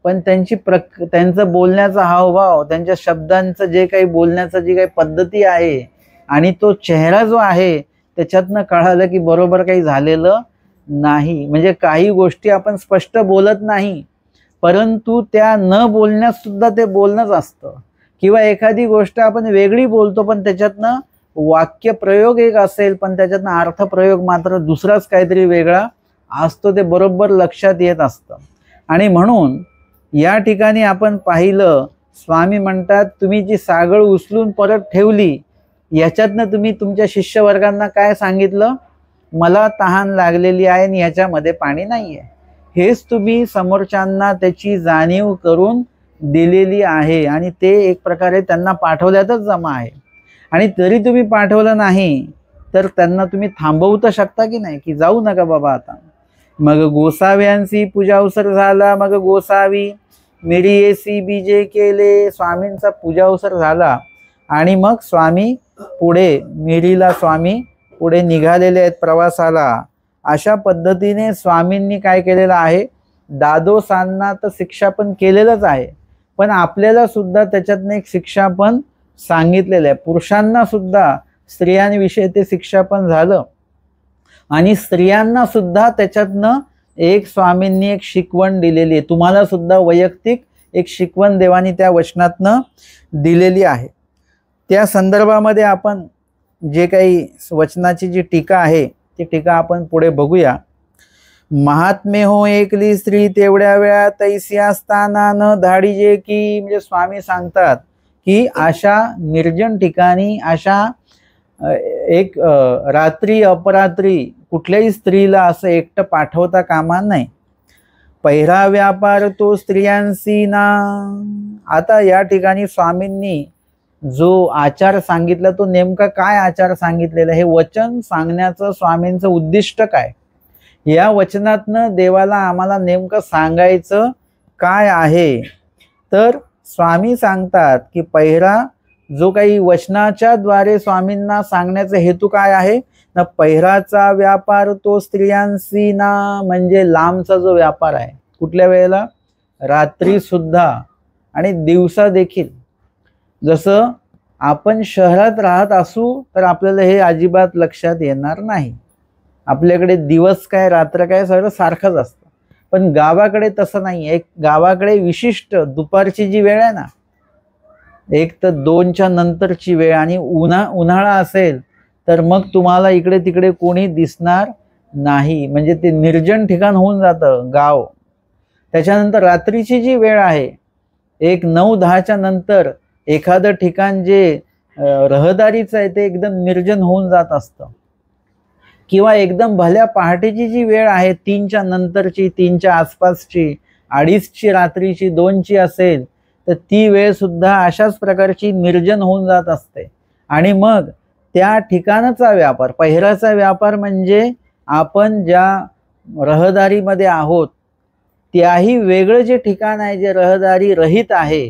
पण त्यांचं बोलण्याचा हावभाव, त्यांच्या शब्दांचं जे काही बोलण्याचं जी काही पद्धती आहे आणि तो चेहरा जो आहे त्याच्यातनं कळालं की बरोबर काही झालेलं नाही. म्हणजे काही गोष्टी आपण स्पष्ट बोलत नाही, परंतु त्या न बोलण्यात सुद्धा ते बोलणंच असतं. किंवा एखादी गोष्ट आपण वेगळी बोलतो, पण त्याच्यातनं वाक्य प्रयोग एक असेल, पण त्याच्यातनं अर्थप्रयोग मात्र दुसराच काहीतरी वेगळा असतो, ते बरोबर लक्षात येत असतं. आणि म्हणून या ठिकाणी आपण पाहिलं, स्वामी म्हणतात तुम्ही जी सागळ उचलून परत ठेवली, याच्यातनं तुम्ही तुमच्या शिष्यवर्गांना काय सांगितलं, मला तहान लागलेली आहे आणि याच्यामध्ये पाणी नाही आहे. हेच तुम्ही समोरच्यांना त्याची जाणीव करून दिलेली आहे आणि ते एक प्रकारे त्यांना पाठवल्यातच जमा आहे. आणि तरी तुम्ही पाठवलं नाही तर त्यांना तुम्ही थांबवू तर शकता की नाही, की जाऊ नका बाबा आता. मग गोसाव्यांची पूजा अवसर झाला, मग गोसावी मिरियेसी बीजे केले. स्वामींचा पूजा अवसर झाला आणि मग स्वामी पुढे, मिरीला स्वामी पुढे निघालेले आहेत प्रवासाला. अशा पद्धतीने स्वामींनी काय केलेलं आहे, दादोसांना तर शिक्षा पण केलेलंच आहे, पण आपल्याला सुद्धा त्याच्यातनं एक शिक्षा पण सांगितलेलं आहे. पुरुषांना सुद्धा स्त्रियांविषयी ते शिक्षा पण झालं आणि स्त्रियांना सुद्धा त्याच्यातनं एक स्वामींनी एक शिकवण दिलेली आहे. तुम्हाला सुद्धा वैयक्तिक एक शिकवण देवानी त्या वचनातनं दिलेली आहे. त्या संदर्भामध्ये आपण जे काही वचनाची जी टीका आहे ती टीका आपण पुढे बघूया. महात्मे हो एकली स्त्री तेवढ्या वेळा तैसी असताना न धाडीजे की. म्हणजे स्वामी सांगतात की अशा निर्जन ठिकाणी, अशा एक रात्री अपरात्री कुठल्याही स्त्रीला असं एकटं पाठवता कामा नाही. पहिरा व्यापार तो स्त्रियांशी ना. आता या ठिकाणी स्वामींनी जो आचार सांगितला तो नेमका काय आचार सांगितलेला, हे वचन सांगण्याचं स्वामींचं उद्दिष्ट काय, या वचनातनं देवाला आम्हाला नेमकं सांगायचं काय आहे. तर स्वामी सांगतात की पहिरा जो काही वचनाच्या द्वारे स्वामींना सांगण्याचा हेतू काय आहे ना, पहिराचा व्यापार तो स्त्रियांशी ना, म्हणजे लांबचा जो व्यापार आहे, कुठल्या वेळेला, रात्री सुद्धा आणि दिवसा देखील. जसं आपण शहरात राहत असू तर आपल्याला हे अजिबात लक्षात येणार नाही, आपल्याकडे दिवस काय रात्र काय सगळं सारखंच असतं. पण गावाकडे तसं नाही. एक गावाकडे विशिष्ट दुपारची जी वेळ आहे ना, 1 तर 2च्या नंतरची वेळ, आणि उन्हाळा असेल तर मग तुम्हाला इकडे तिकडे कोणी दिसणार नाही, म्हणजे ते निर्जन ठिकाण होऊन जातं गाव. त्याच्यानंतर रात्रीची जी वेळ आहे, 1, 9, 10च्या नंतर एखादं ठिकाण जे रहदारीचं आहे ते एकदम निर्जन होऊन जात असतं. किंवा एकदम भल्या पहाटेची जी वेळ आहे, 3च्या नंतरची, 3च्या आसपासची, 2:30ची रात्रीची, 2ची असेल तर ती वेळ सुद्धा अशाच प्रकारची निर्जन होऊन जात असते. आणि मग त्या ठिकाणाचा व्यापार, पहिराचा व्यापार म्हणजे आपण ज्या रहदारीमध्ये आहोत त्याही वेगळं जे ठिकाण आहे, जे रहदारी रहित आहे,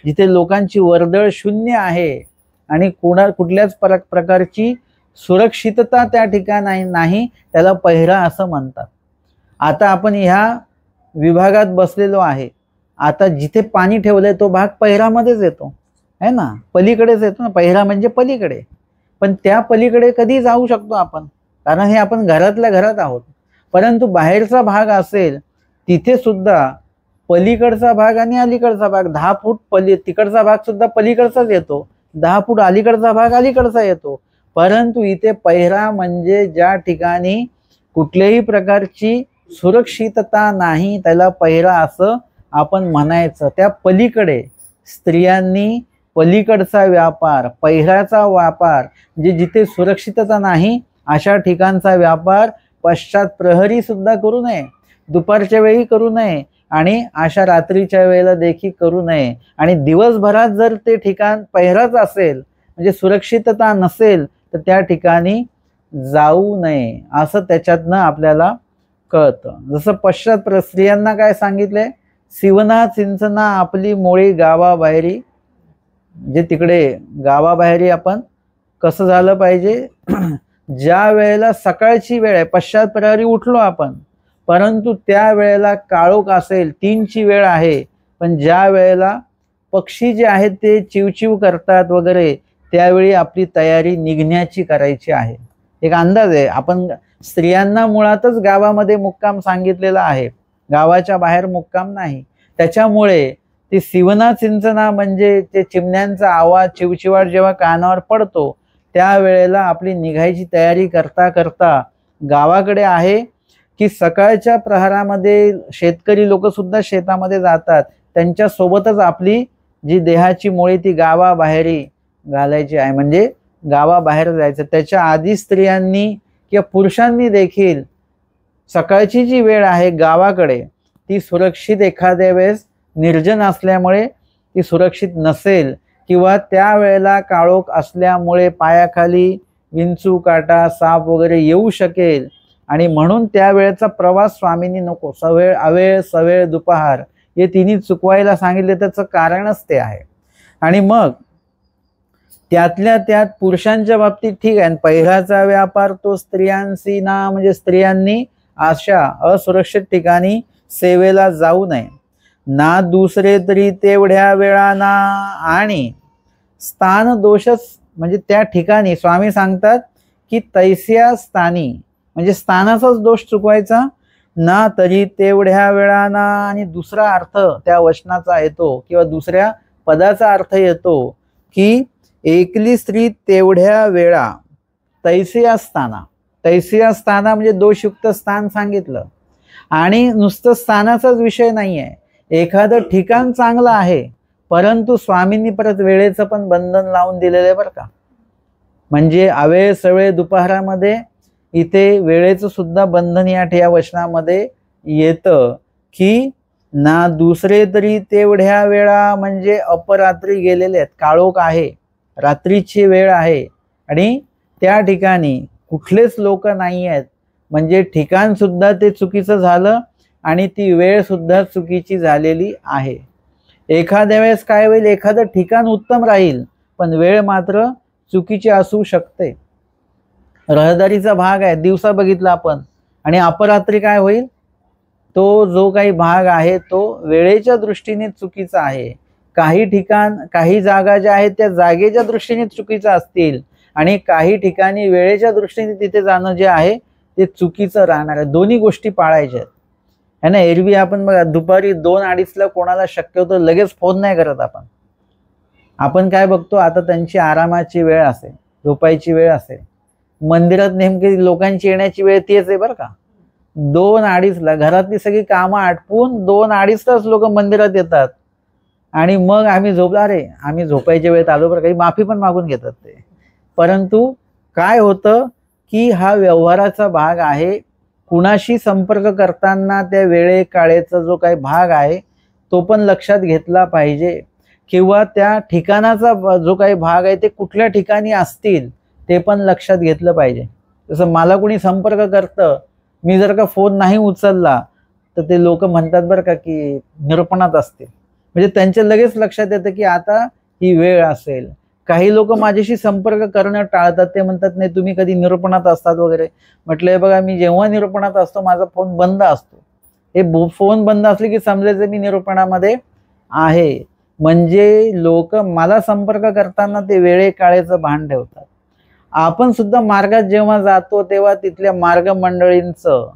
जिथे लोकांची वर्दळ शून्य आहे आणि कुठल्याच प्रकारची सुरक्षितता त्या ठिकाणी नाही, त्याला पहिरा असं म्हणतात. आता आपण ह्या विभागात बसलेलो आहे, आता जिथे पाणी ठेवलंय तो भाग पहिरामध्येच येतो है ना, पलीकडेच येतो ना, पहिरा म्हणजे पलीकडे. पण त्या पलीकडे कधी जाऊ शकतो आपण, कारण हे आपण घरातल्या घरात आहोत. परंतु बाहेरचा भाग असेल तिथे सुद्धा पलीकडचा भाग आणि अलीकडचा भाग, 10 फूट तिकडचा भाग सुद्धा पलीकडचाच येतो, 10 फूट अलीकडचा भाग अलीकडचा येतो. परंतु इथे पहिरा म्हणजे ज्या ठिकाणी कुठल्याही प्रकारची सुरक्षितता नाही त्याला पहिरा असं आपण म्हणायचं. त्या पलीकडे स्त्रियांनी पलीकडचा व्यापार, पहिराचा व्यापार, म्हणजे जिथे सुरक्षितता नाही अशा ठिकाणचा व्यापार पश्चात प्रहरी सुद्धा करू नये, दुपारच्या वेळी करू नये, आणि अशा रात्रीच्या वेळेला देखील करू नये. आणि दिवसभरात जर ते ठिकाण पहिराच असेल, म्हणजे सुरक्षितता नसेल, तर त्या ठिकाणी जाऊ नये असं त्याच्यातनं आपल्याला कळतं. जसं पश्चात स्त्रियांना काय सांगितलंय, सिवना चिंचना आपली मोळी गावाबाहेरी, जे तिकडे गावाबाहेरी आपण कसं झालं पाहिजे, ज्या वेळेला सकाळची वेळ आहे, पश्चात प्रहरी उठलो आपण, परंतु त्या वेळेला काळोख असेल, 3ची वेळ आहे, पण ज्या वेळेला पक्षी जे आहेत ते चिवचिव करतात वगैरे, त्यावेळी आपली तयारी निघण्याची करायची आहे. एक अंदाज आहे. आपण स्त्रियांना मुळातच गावामध्ये मुक्काम सांगितलेला आहे, गावाच्या बाहेर मुक्काम नाही. त्याच्यामुळे ती सिवना चिंचना म्हणजे ते चिमण्यांचा आवाज, चिवचिवाट जेव्हा कानावर पडतो त्यावेळेला आपली निघायची तयारी करता करता गावाकडे आहे की सकाळच्या प्रहरामध्ये शेतकरी लोक सुद्धा शेतामध्ये जातात, त्यांच्या सोबतच आपली जी देहाची मोळी ती गावाबाहेरी घालायची आहे, म्हणजे गावाबाहेर जायचं. त्याच्या आधी स्त्रियांनी किंवा पुरुषांनी देखील सकाळची जी वेळ आहे गावाकडे ती सुरक्षित, एखाद्या वेळेस निर्जन असल्यामुळे ती सुरक्षित नसेल किंवा त्यावेळेला काळोख असल्यामुळे पायाखाली विंचू, काटा, साप वगैरे येऊ शकेल, आणि म्हणून त्यावेळेचा प्रवास स्वामींनी नको, सवेळ, अवेळ, सवेळ, दुपार हे तिन्ही चुकवायला सांगितले. त्याचं कारणच ते आहे. आणि मग त्यातल्या त्यात पुरुषांच्या बाबतीत ठीक आहे, पहिराचा व्यापार तो स्त्रियांशी ना, म्हणजे स्त्रियांनी अशा असुरक्षित ठिकाणी सेवेला जाऊ नये ना, दुसरे तरी तेवढ्या वेळाना, आणि स्थान दोषच, म्हणजे त्या ठिकाणी स्वामी सांगतात की तैस्या स्थानी, म्हणजे स्थानाचाच दोष चुकवायचा ना, तरी तेवढ्या वेळाना. आणि दुसरा अर्थ त्या वचनाचा येतो किंवा दुसऱ्या पदाचा अर्थ येतो की एकली स्त्री तेवढ्या वेळा, तैसिया स्थाना. तैसिया स्थाना म्हणजे दोषयुक्त स्थान सांगितलं. आणि नुसतं स्थानाचाच विषय नाही आहे, एखादं ठिकाण चांगलं आहे परंतु स्वामींनी परत वेळेचं पण बंधन लावून दिलेलं आहे बरं का. म्हणजे अवेळ, सवेळ, दुपारामध्ये इथे वेळेचं सुद्धा बंधन या वचनामध्ये येतं की ना, दुसरे तरी तेवढ्या वेळा, म्हणजे अपरात्री गेलेले आहेत, काळोख आहे, रात्रीची वेळ आहे आणि त्या ठिकाणी कुठलेच लोक नाही आहेत, म्हणजे ठिकाण सुद्धा ते चुकीचं झालं आणि ती वेळ सुद्धा चुकीची झालेली आहे. एखाद्या वेळेस काय होईल, एखादं ठिकाण उत्तम राहील पण वेळ मात्र चुकीची असू शकते. रहदारीचा भाग आहे, दिवसा बघितला आपण, आणि अपरात्री काय होईल, तो जो काही भाग आहे तो वेळेच्या दृष्टीने चुकीचा आहे. काही ठिकाण, काही जागा ज्या आहेत त्या जागेच्या दृष्टीने चुकीच्या असतील, आणि काही ठिकाणी वेळेच्या दृष्टीने तिथे जाणं जे आहे ते चुकीचं राहणार आहे. दोन्ही गोष्टी पाळायच्या आहेत है ना. एरवी आपण बघा दुपारी 2-2:30 कोणाला शक्य होतं लगेच फोन नाही करत आपण काय बघतो, आता त्यांची आरामाची वेळ असेल, झोपायची वेळ असेल. मंदिरात नेमकी लोकांची येण्याची वेळ तीच आहे बरं का. 2-2:30 घरातली सगळी कामं आटपून 2-2:30 लोक मंदिरात येतात, आणि मग आम्ही आम्ही झोपायच्या वेळेत आलो बरं, काही माफी पण मागून घेतात ते. परंतु काय होतं की हा व्यवहाराचा भाग आहे. कुणाशी संपर्क करताना त्या वेळे काळेचा जो काही भाग आहे तो पण लक्षात घेतला पाहिजे, किंवा त्या ठिकाणाचा जो काही भाग आहे ते कुठल्या ठिकाणी असतील ते पण लक्षात घेतलं पाहिजे. जसं मला कोणी संपर्क करतं, मी जर का फोन नाही उचलला तर ते लोक म्हणतात बरं का की निरूपणात असतील, म्हणजे त्यांच्या लगेच लक्षात येतं की आता ही वेळ असेल. काही लोक माझ्याशी संपर्क करणं टाळतात, ते म्हणतात नाही तुम्ही कधी निरूपणात असतात वगैरे. म्हटलं हे बघा, मी जेव्हा निरूपणात असतो माझा फोन बंद असतो. हे फोन बंद असले की समजायचं मी निरूपणामध्ये आहे. म्हणजे लोक मला संपर्क करताना ते वेळे काळेचं भान ठेवतात. आपण सुद्धा मार्गात जेव्हा जातो तेव्हा तिथल्या मार्गमंडळींचं,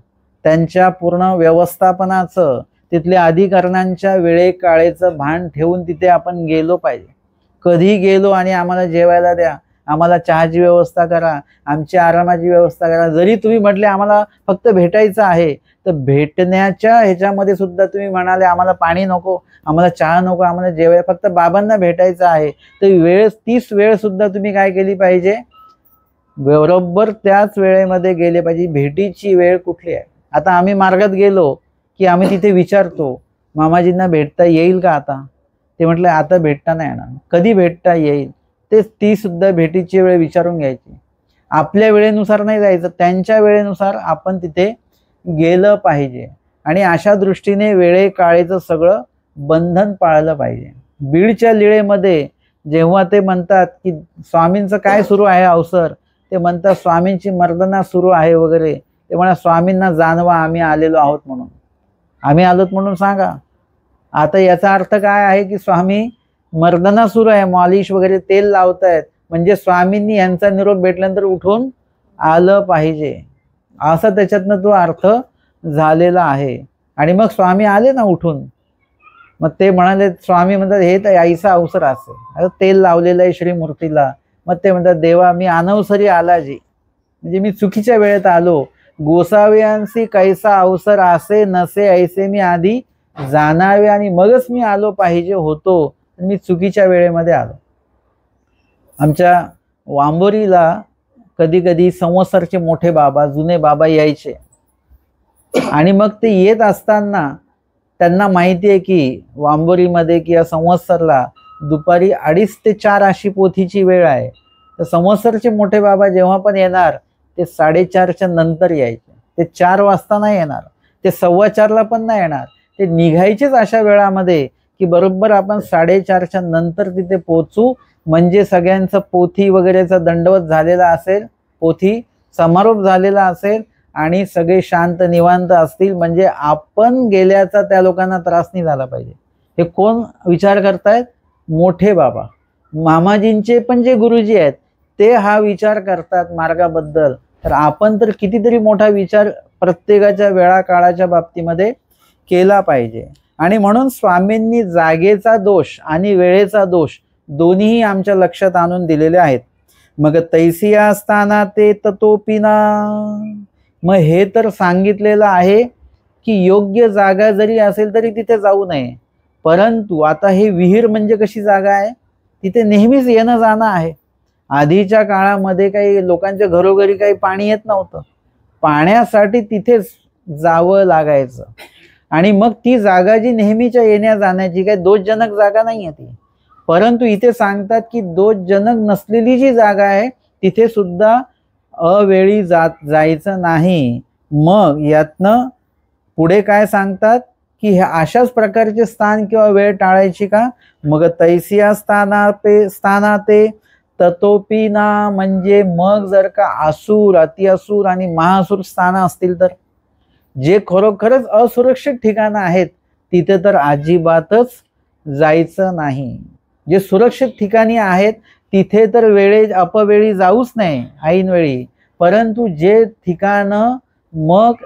त्यांच्या पूर्ण व्यवस्थापनाचं, तिथल्या अधिकाऱ्यांच्या वेळे काळेचं भान ठेवून तिथे आपण गेलो पाहिजे. कधी गेलो आणि आम्हाला जेवायला द्या, आम्हाला चहाची व्यवस्था करा, आमची आरामाची व्यवस्था करा. जरी तुम्ही म्हटले आम्हाला फक्त भेटायचं आहे, तर भेटण्याच्या ह्याच्यामध्ये सुद्धा तुम्ही म्हणाले आम्हाला पाणी नको, आम्हाला चहा नको, आम्हाला जेवाय फक्त बाबांना भेटायचं आहे, तर तीच वेळ सुद्धा तुम्ही काय केली पाहिजे, बरोबर त्याच वेळेमध्ये गेले पाहिजे. भेटीची वेळ कुठली आहे. आता आम्ही मार्गात गेलो की आम्ही तिथे विचारतो मामाजींना भेटता येईल का आता. ते म्हटलं आता भेटता नाही येणार. कधी भेटता येईल ते ती सुद्धा भेटीची वेळ विचारून घ्यायची. आपल्या वेळेनुसार नाही जायचं, त्यांच्या वेळेनुसार आपण तिथे गेलं पाहिजे. आणि अशा दृष्टीने वेळे काळेचं सगळं बंधन पाळलं पाहिजे. बीडच्या लीळेमध्ये जेव्हा ते म्हणतात की स्वामींचं काय सुरू आहे अवसर, ते म्हणतात स्वामींची मर्दना सुरू आहे वगैरे. ते म्हणा स्वामींना जाणवा आम्ही आलेलो आहोत म्हणून. आम्ही आलोत म्हणून सांगा. आता याचा अर्थ काय आहे की स्वामी मर्दना सुरू आहे, मॉलिश वगैरे तेल लावतायत, म्हणजे स्वामींनी यांचा निरोप भेटल्यानंतर उठून आलं पाहिजे, असा त्याच्यातनं तो अर्थ झालेला आहे. आणि मग स्वामी आले ना उठून, मग ते म्हणाले, स्वामी म्हणतात हे तर यायचा अवसर असेल, आता तेल लावलेलं आहे श्रीमूर्तीला. मग ते म्हणतात देवा मी अनवसरी आला जी, म्हणजे मी चुकीच्या वेळेत आलो. गोसाव्यांशी कैसा अवसर असे नसे ऐसे मी आधी जाणावे, आणि मगच मी आलो पाहिजे होतो, मी चुकीच्या वेळेमध्ये आलो. आमच्या वांबोरीला कधी कधी संवत्सरचे मोठे बाबा, जुने बाबा यायचे, आणि मग ते येत असताना त्यांना माहिती आहे की वांबोरीमध्ये किंवा संवत्सरला दुपारी 2:30 ते 4 अशी पोथीची वेळ आहे. तर संवत्सरचे मोठे बाबा जेव्हा पण येणार ते 4:30च्या नंतर यायचे. ते 4 वाजता नाही येणार, ते 4:15ला पण नाही येणार. ते निघायचेच अशा वेळामध्ये की बरोबर आपण 4:30च्या नंतर तिथे पोहोचू, म्हणजे सगळ्यांचं पोथी वगैरेचा दंडवत झालेला असेल, पोथी समारोप झालेला असेल, आणि सगळे शांत निवांत असतील, म्हणजे आपण गेल्याचा त्या लोकांना त्रास नाही झाला पाहिजे. हे कोण विचार करतायत? मोठे बाबा. मामाजींचे पण जे गुरुजी आहेत ते हा विचार करतात मार्गाबद्दल. तर आपण तर कितीतरी मोठा विचार प्रत्येकाच्या वेळा काळाच्या बाबतीमध्ये केला पाहिजे. आणि म्हणून स्वामींनी जागेचा दोष आणि वेळेचा दोष दोन्हीही आमच्या लक्षात आणून दिलेले आहेत. मग तैसी असताना ते ततोपिना, मग हे तर सांगितलेलं आहे की योग्य जागा जरी असेल तरी तिथे जाऊ नये. परंतु आता हे विहीर म्हणजे कशी जागा आहे, तिथे नेहमीच येणं जाणं आहे. आधीच्या काळामध्ये काही लोकांच्या घरोघरी काही पाणी येत नव्हतं, पाण्यासाठी तिथेच जावं लागायचं. आणि मग ती जागा जी नेहमीच्या येण्या जाण्याची काही दोषजनक जागा नाही आहे ती. परंतु इथे सांगतात की दोषजनक नसलेली जी जागा आहे तिथे सुद्धा अवेळी जायचं नाही. मग यातनं पुढे काय सांगतात की ह्या अशाच प्रकारचे स्थान किंवा वेळ टाळायची का? मग तैसिया स्थानाते ततोपी ना, म्हणजे मग जर का असुर, अतिअसुर आणि महाअसुर स्थान असतील तर, जे खरोखरच असुरक्षित ठिकाणं आहेत तिथे तर अजिबातच जायचं नाही. जे सुरक्षित ठिकाणी आहेत तिथे तर अपवेळी जाऊच नाही ऐनवेळी, परंतु जे ठिकाणं मग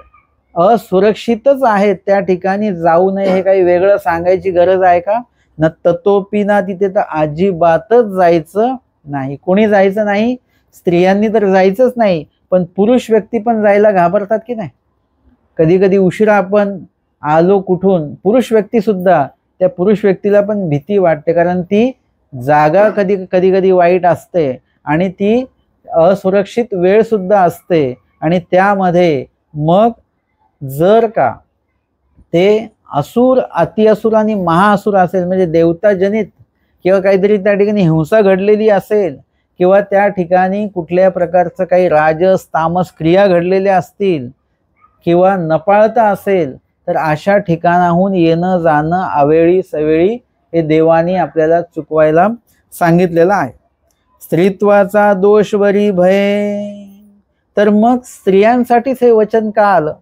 असुरक्षितच आहेत त्या ठिकाणी जाऊ नये हे काही वेगळं सांगायची गरज आहे का? न ततोपी ना, तिथे तर अजिबातच जायचं नाही. कोणी जायचं नाही? स्त्रियांनी तर जायचंच नाही, पण पुरुष व्यक्ती पण जायला घाबरतात की नाही? कधी कधी उशिरा आपण आलो कुठून, पुरुष व्यक्ती सुद्धा, त्या पुरुष व्यक्तीला पण भीती वाटते, कारण ती जागा कधी कधी वाईट असते आणि ती असुरक्षित वेळ सुद्धा असते. आणि त्यामध्ये मग जर का ते असुर, अतिअसुर आणि महाअसुर असेल, म्हणजे देवताजनित किंवा काहीतरी त्या ठिकाणी हिंसा घडलेली असेल किंवा त्या ठिकाणी कुठल्या प्रकारचं काही राजस तामस क्रिया घडलेल्या असतील किंवा नपाळता असेल, तर अशा ठिकाणाहून येणं जाणं अवेळी सवेळी हे देवानी आपल्याला चुकवायला सांगितलेलं आहे. स्त्रीत्वाचा दोषवरी भय, तर मग स्त्रियांसाठीच हे वचन का आलं?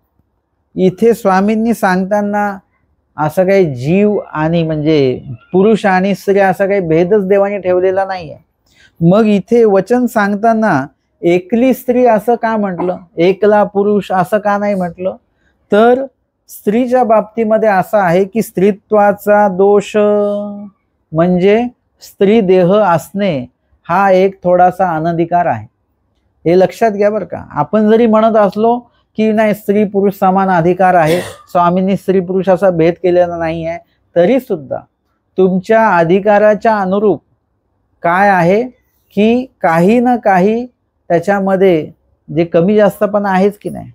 इथे स्वामींनी सांगताना असं काही जीव आणि म्हणजे पुरुष आणि स्त्री असा काही भेदच देवाने ठेवलेला नाहीये. मग इथे वचन सांगताना एकली स्त्री असं का म्हटलं, एकला पुरुष असं का नाही म्हटलं? तर स्त्रीच्या बाबतीमध्ये असं आहे की स्त्रीत्वाचा दोष म्हणजे स्त्री देह असणे हा एक थोडासा अनधिकार आहे, हे लक्षात घ्या बरं का. आपण जरी म्हणत असलो की नाही स्त्री पुरुष समान अधिकार आहे, स्वामींनी स्त्री पुरुष असा भेद केलेला नाही आहे, तरी सुद्धा तुमच्या अधिकाराच्या अनुरूप काय आहे की काही ना काही त्याच्यामध्ये जे कमी जास्त पण आहेच की नाही.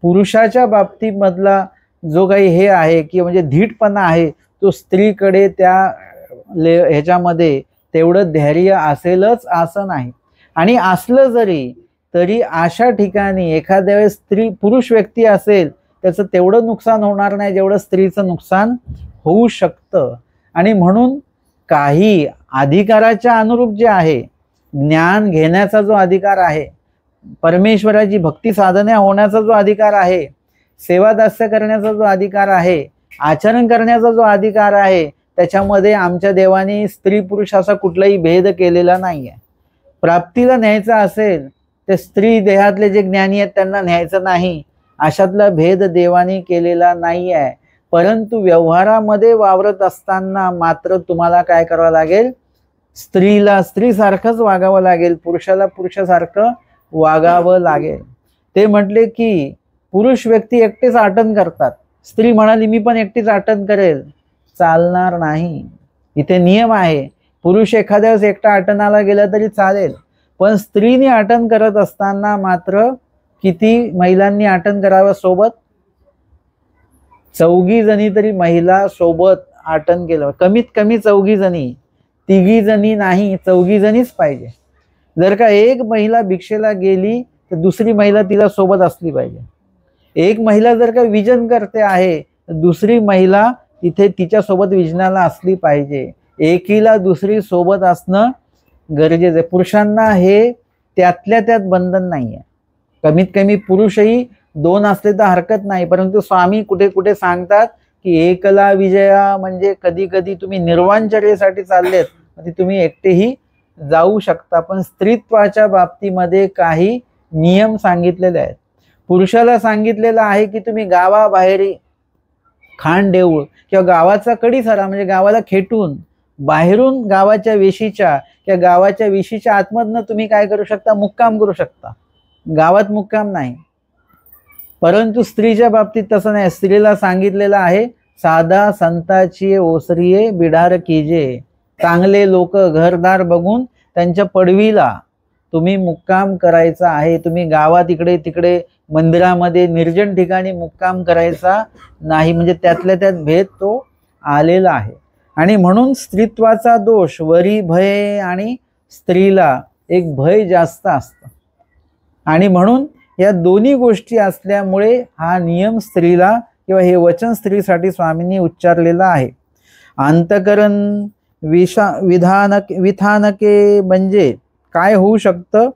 पुरुषाच्या बाबतीमधला जो काही हे आहे की म्हणजे धीटपणा आहे तो स्त्रीकडे त्या ह्याच्यामध्ये तेवढं धैर्य असेलच असं नाही. आणि असलं जरी तरी अशा ठिकाणी एखाद्या वेळेस पुरुष व्यक्ती असेल त्याचं तेवढं नुकसान होणार नाही जेवढं स्त्रीचं नुकसान होऊ शकतं. आणि म्हणून काही अधिकाराच्या अनुरूप जे आहे, ज्ञान घेण्याचा जो अधिकार आहे, परमेश्वराची भक्ती साधना होण्याचा जो अधिकार आहे, सेवादास्य करण्याचा जो अधिकार आहे, आचरण करण्याचा जो अधिकार आहे, त्याच्यामध्ये आमच्या देवाने स्त्री पुरुष असा कुठलाही भेद केलेला नाही आहे. प्राप्तीला न्यायचा असेल ते स्त्री देहातले जे ज्ञानी आहेत त्यांना न्यायचं नाही, अशातला भेद देवाने केलेला नाही आहे. परंतु व्यवहारामध्ये वावरत असताना मात्र तुम्हाला काय करावं लागेल, स्त्रीला स्त्रीसारखंच वागावं लागेल, पुरुषाला पुरुषासारखं वागावं लागेल. ते म्हटले की पुरुष व्यक्ती एकटेच आटन करतात, स्त्री म्हणाली मी पण एकटीच आटन करेल, चालणार नाही. इथे नियम आहे, पुरुष एखाद्या वेळेस एकटा आटनाला गेला तरी चालेल, पण स्त्रीने आटन करत असताना मात्र किती महिलांनी आटन करावं सोबत? 4 जणी तरी महिला सोबत आटन केलं, कमीत कमी 4 जणी, 3 जणी नाही, 4 जणीच पाहिजे. जर का एक महिला भिक्षेला गेली तर दुसरी महिला तिला सोबत असली पाहिजे. एक महिला जर का विजन करते आहे तर दुसरी महिला तिथे तिच्यासोबत विजनाला असली पाहिजे. एकीला दुसरी सोबत असणं गरजेचं आहे. पुरुषांना हे त्यातल्या त्यात बंधन नाही आहे. कमीत कमी पुरुषही 2 असले तर हरकत नाही, परंतु स्वामी कुठे कुठे सांगतात की एकला विजया, म्हणजे कधी कधी तुम्ही निर्वाणचर्येसाठी चाललेत म्हणजे तुम्ही एकटेही जाऊ शकता. पण स्त्रीत्वाच्या बाबतीमध्ये काही नियम सांगितलेले आहेत. पुरुषाला सांगितलेलं आहे की तुम्ही गावाबाहेर खांड देऊळ किंवा गावाचा कडीसरा म्हणजे गावाला खेटून बाहेरून गावाच्या वेशीच्या किंवा गावाच्या वेशीच्या आतमधनं तुम्ही काय करू शकता, मुक्काम करू शकता, गावात मुक्काम नाही. परंतु स्त्रीच्या बाबतीत तसं नाही. स्त्रीला सांगितलेलं आहे साधा संताची ओसरीये बिडार कीजे, चांगले लोक घरदार बघून त्यांच्या पडवीला तुम्ही मुक्काम करायचा आहे. तुम्ही गावात इकडे तिकडे मंदिरामध्ये निर्जन ठिकाणी मुक्काम करायचा नाही, म्हणजे त्यातल्या त्यात भेद तो आलेला आहे. आणि म्हणून स्त्रीत्वाचा दोष वरी भय, आणि स्त्रीला एक भय जास्त असतं. आणि म्हणून या दोन्ही गोष्टी असल्यामुळे हा नियम स्त्रीला किंवा हे वचन स्त्रीसाठी स्वामींनी उच्चारलेलं आहे. अंतकरण विधानके म्हणजे काय होऊ शकतं,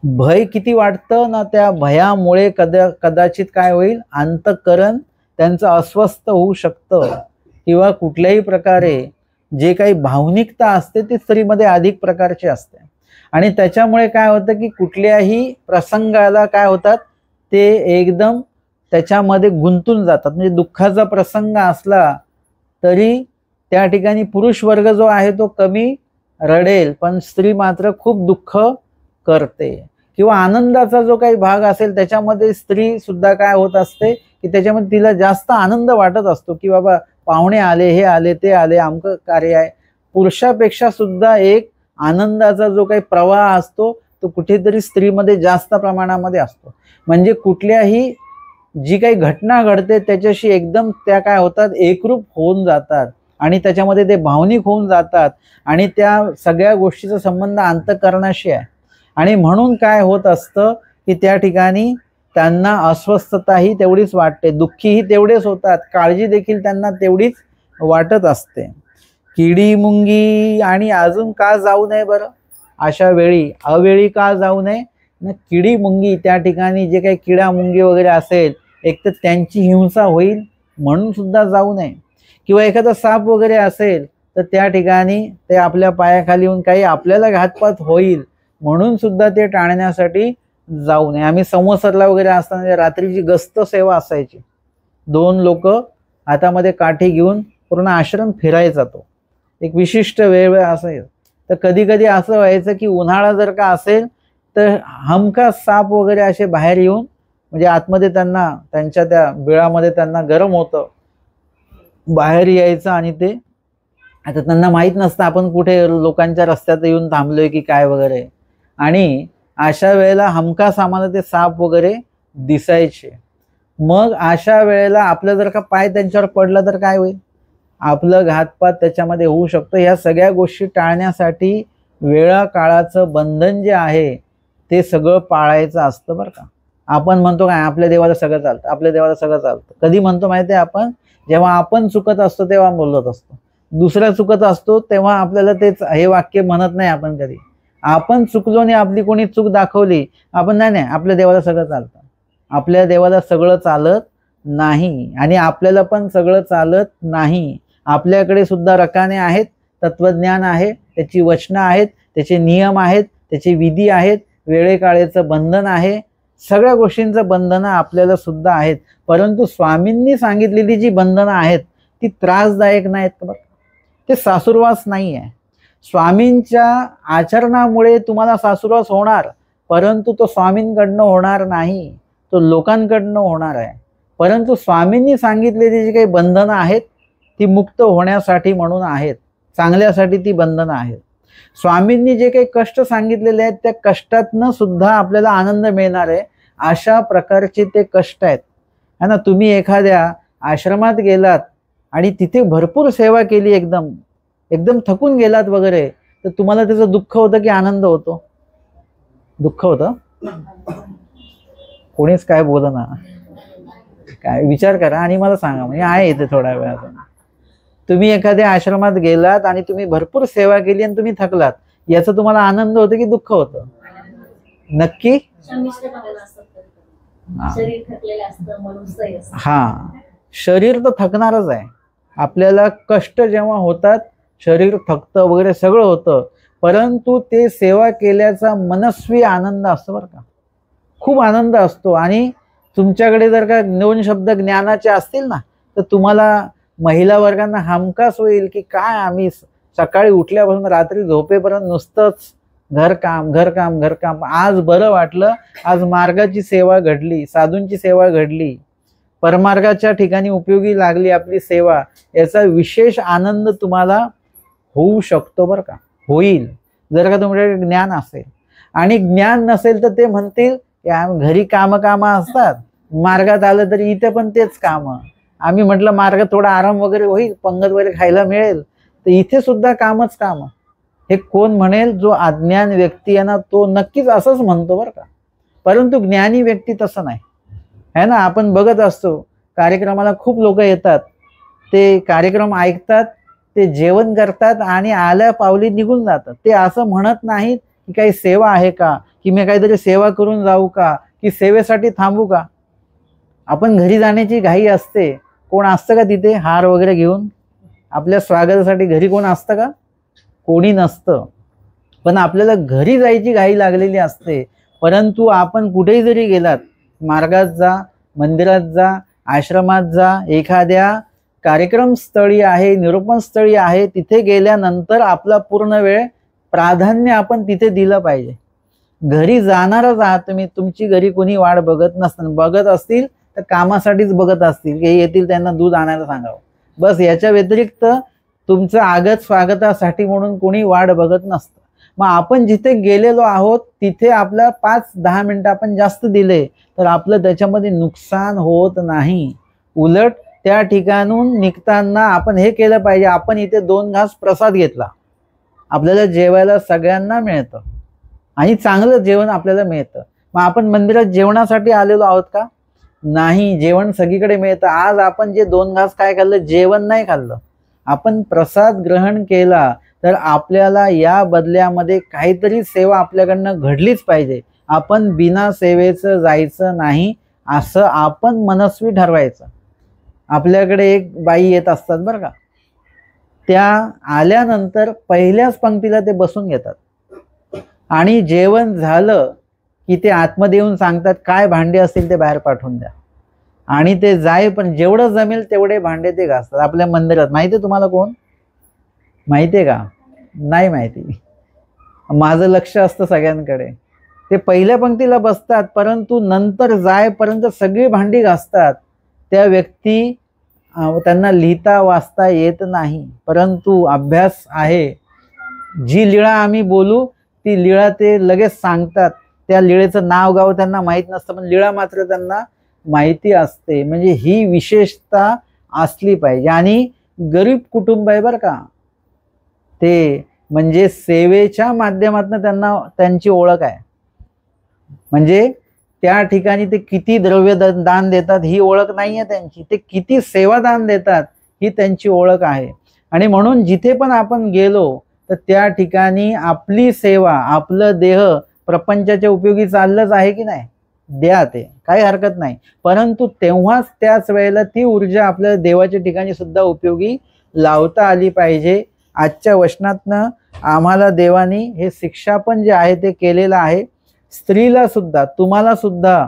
भय किती वाटतं ना, त्या भयामुळे कदाचित काय होईल, अंतकरण त्यांचं अस्वस्थ होऊ शकतं किंवा कुठल्याही प्रकारे जे काही भावनिकता असते ती स्त्रीमध्ये अधिक प्रकारची असते आणि त्याच्यामुळे काय होतं की कुठल्याही प्रसंगाला काय होतात ते एकदम त्याच्यामध्ये गुंतून जातात. म्हणजे दुःखाचा प्रसंग असला तरी त्या ठिकाणी पुरुष वर्ग जो आहे तो कमी रडेल, पण स्त्री मात्र खूप दुःख करते. किंवा आनंदाचा जो काही भाग असेल त्याच्यामध्ये स्त्री सुद्धा काय होत असते की त्याच्यामध्ये तिला जास्त आनंद वाटत असतो की बाबा पाहुणे आले, हे आले, ते आले, अमकं कार्य आहे. पुरुषापेक्षा सुद्धा एक आनंदाचा जो काही प्रवाह असतो तो कुठेतरी स्त्रीमध्ये जास्त प्रमाणामध्ये असतो. म्हणजे कुठल्याही जी काही घटना घडते त्याच्याशी एकदम त्या काय होतात, एकरूप होऊन जातात आणि त्याच्यामध्ये ते भावनिक होऊन जातात आणि त्या सगळ्या गोष्टीचा संबंध अंतःकरणाशी आहे. आणि म्हणून काय होत असतं की त्या ठिकाणी त्यांना अस्वस्थताही तेवढीच वाटते, दुःखीही तेवढेच होतात, काळजी देखील त्यांना तेवढीच वाटत असते. किडी मुंगी आणि अजून का जाऊ नये बरं, अशा वेळी अवेळी का जाऊ नये ना, किडी मुंगी त्या ठिकाणी जे काही किडा मुंगी वगैरे असेल एक तर त्यांची हिंसा होईल म्हणून सुद्धा जाऊ नये. किंवा एखादा साप वगैरे असेल तर त्या ठिकाणी ते आपल्या पायाखाली येऊन काही आपल्याला घातपात होईल म्हणून सुद्धा ते टाळण्यासाठी जाऊ नये. आम्ही संवत्सरला वगैरे असताना रात्रीची गस्त सेवा असायची, 2 लोक हातामध्ये काठी घेऊन पूर्ण आश्रम फिरायचा, तो एक विशिष्ट वेळ असेल. तर कधी कधी असं व्हायचं की उन्हाळा जर का असेल तर हमखास साप वगैरे असे बाहेर येऊन, म्हणजे आतमध्ये त्यांना त्यांच्या त्या बिळामध्ये त्यांना गरम होतं, बाहेर यायचं आणि ते आता त्यांना माहीत नसतं आपण कुठे लोकांच्या रस्त्यात येऊन थांबलोय की काय वगैरे, आणि अशा वेळेला हमखास आम्हाला ते साप वगैरे दिसायचे. मग अशा वेळेला आपलं जर का पाय त्यांच्यावर पडला तर काय होईल, आपलं घातपात त्याच्यामध्ये होऊ शकतो. ह्या सगळ्या गोष्टी टाळण्यासाठी वेळा काळाचं बंधन जे आहे ते सगळं पाळायचं असतं बरं का. आपण म्हणतो काय आपल्या देवाला सगळं चालतं, आपल्या देवाला सगळं चालतं. कधी म्हणतो माहिती आहे आपण, जेव्हा आपण चुकत असतो तेव्हा बोलत असतो, दुसरा चुकत असतो तेव्हा आपल्याला तेच हे वाक्य म्हणत नाही आपण कधी. आपण चुकलो आणि आपली कोणी चूक दाखवली आपण नाही आपल्या देवाला सगळं चालतं. आपल्या देवाला सगळं चालत नाही आणि आपल्याला पण सगळं चालत नाही. आपल्याकडे सुद्धा रकाने आहेत, तत्वज्ञान आहे, त्याची वचनं आहेत, त्याचे नियम आहेत, त्याचे विधी आहेत, वेळेकाळेचं बंधन आहे, सगळ्या गोष्टींचं बंधनं आपल्याला सुद्धा आहेत. परंतु स्वामींनी सांगितलेली जी बंधनं आहेत ती त्रासदायक नाहीत का बरं, ते सासुरवास नाही आहे. स्वामींच्या आचरणामुळे तुम्हाला सासुरवास होणार, परंतु तो स्वामींकडनं होणार नाही, तो लोकांकडनं होणार आहे. परंतु स्वामींनी सांगितलेली जी काही बंधनं आहेत ती मुक्त होण्यासाठी म्हणून आहेत, चांगल्यासाठी ती बंधनं आहेत. स्वामींनी जे काही कष्ट सांगितलेले आहेत त्या कष्टातनं सुद्धा आपल्याला आनंद मिळणार आहे, अशा प्रकारचे ते कष्ट आहेत है ना. तुम्ही एखाद्या आश्रमात गेलात आणि तिथे भरपूर सेवा केली, एकदम एकदम थकून गेलात वगैरे, तर तुम्हाला त्याचं दुःख होतं की आनंद होतो, दुःख होतं. कोणीच काय बोलना, काय विचार करा आणि मला सांगा. म्हणजे आहे इथे थोडा वेळ. तुम्ही एखाद्या आश्रमात गेलात आणि तुम्ही भरपूर सेवा केली आणि तुम्ही थकलात, याचा तुम्हाला आनंद होतो की दुःख होतं? नक्की हा, शरीर तर थकणारच आहे. आपल्याला कष्ट जेव्हा होतात शरीर थकतं वगैरे सगळं होतं, परंतु ते सेवा केल्याचा मनस्वी आनंद असतो बरं का, खूप आनंद असतो. आणि तुमच्याकडे जर का 2 शब्द ज्ञानाचे असतील ना तर तुम्हाला महिला वर्गांना हमखास होईल की काय आम्ही सकाळी उठल्यापासून रात्री झोपेपर्यंत नुसतंच घरकाम घरकाम घरकाम. आज बरं वाटलं, आज मार्गाची सेवा घडली, साधूंची सेवा घडली, परमार्गाच्या ठिकाणी उपयोगी लागली आपली सेवा, याचा विशेष आनंद तुम्हाला होऊ शकतो बरं का, होईल जर का तुमच्याकडे ज्ञान असेल. आणि ज्ञान नसेल तर ते म्हणतील की घरी काम असतात, मार्गात आलं तरी इथे पण तेच काम. आम्ही म्हटलं मार्गात थोडा आराम वगैरे होईल, पंगत वगैरे खायला मिळेल, तर इथे सुद्धा कामच काम. हे कोण म्हणेल? जो अज्ञान व्यक्ती आहे ना तो नक्कीच असंच म्हणतो बरं का. परंतु ज्ञानी व्यक्ती तसं नाही है ना. आपण बघत असतो कार्यक्रमाला खूप लोक येतात, ते कार्यक्रम ऐकतात, ते जेवण करतात आणि आल्या पावली निघून जातात. ते असं म्हणत नाहीत की काही सेवा आहे का, की मी काहीतरी सेवा करून जाऊ का, की सेवेसाठी थांबू का. आपण घरी जाण्याची घाई असते, कोण असतं का तिथे हार वगैरे घेऊन आपल्या स्वागतासाठी? घरी कोण असतं का? कोणी नसतं. पण आपल्याला घरी जायची घाई लागलेली असते. परंतु आपण कुठेही जरी गेलात, मार्गात जा, मंदिरात जा, आश्रमात जा, एखाद्या कार्यक्रम स्थळी आहे, निरूपण स्थळी आहे, तिथे गेल्यानंतर आपला पूर्ण वेळ प्राधान्य आपण तिथे दिलं पाहिजे. घरी जाणारच आहात तुम्ही, तुमची घरी कोणी वाट बघत नसतं. बघत असतील तर कामासाठीच बघत असतील, की येतील त्यांना दूध आणायला सांगावं, बस. याच्या व्यतिरिक्त तुमचं आगत स्वागतासाठी म्हणून कोणी वाट बघत नसतं. मग आपण जिथे गेलेलो आहोत तिथे आपला 5-10 मिनिटं आपण जास्त दिले तर आपलं त्याच्यामध्ये नुकसान होत नाही. उलट त्या ठिकाणून निघताना आपण हे केलं पाहिजे, आपण इथे 2 घास प्रसाद घेतला, आपल्याला जेवायला सगळ्यांना मिळतं आणि चांगलं जेवण आपल्याला मिळतं. मग आपण मंदिरात जेवणासाठी आलेलो आहोत का? नाही, जेवण सगळीकडे मिळतं. आज आपण जे 2 घास काय खाल्लं? जेवण नाही खाल्लं, आपण प्रसाद ग्रहण केला. तर आपल्याला या बदल्यामध्ये काहीतरी सेवा आपल्याकडनं घडलीच पाहिजे. आपण बिना सेवेचं जायचं नाही, असं आपण मनस्वी ठरवायचं. आपल्याकडे एक बाई येत असतात बरं का, त्या आल्यानंतर पहिल्याच पंक्तीला ते बसून घेतात आणि जेवण झालं की ते आतमध्ये येऊन सांगतात काय भांडे असतील ते बाहेर पाठवून द्या. आणि ते जाय पण जेवढं जमेल तेवढे भांडे ते घासतात. आपल्या मंदिरात माहिती आहे तुम्हाला कोण? माहिती आहे का? नाही माहिती. माझं लक्ष असतं सगळ्यांकडे. ते पहिल्या पंक्तीला बसतात परंतु नंतर जायपर्यंत सगळी भांडी घासतात. त्या व्यक्ती त्यांना लिहिता वाचता येत नाही, परंतु अभ्यास आहे. जी लीळा आम्ही बोलू ती लीळा ते लगेच सांगतात. त्या लीळेचं नाव गाव त्यांना माहीत नसतं, पण लीळा मात्र त्यांना माहिती असते. म्हणजे ही विशेषता असली पाहिजे. आणि गरीब कुटुंब आहे बरं का ते, म्हणजे सेवेच्या माध्यमातून त्यांना त्यांची ओळख आहे. म्हणजे त्या ठिकाणी ते किती द्रव्य दान देतात ही ओळख नाही आहे त्यांची, ते किती सेवादान देतात ही त्यांची ओळख आहे. आणि म्हणून जिथे पण आपण गेलो तर त्या ठिकाणी आपली सेवा, आपलं देह प्रपंचाच्या उपयोगी चाललंच आहे की नाही, द्या, ते काही हरकत नाही. परंतु तेव्हाच त्याच वेळेला ती ऊर्जा आपल्या देवाच्या ठिकाणी सुद्धा उपयोगी लावता आली पाहिजे. आजच्या वचनातनं आम्हाला देवानी हे शिक्षापन जे आहे ते केलेलं आहे. स्त्रीला सुद्धा, तुम्हाला सुद्धा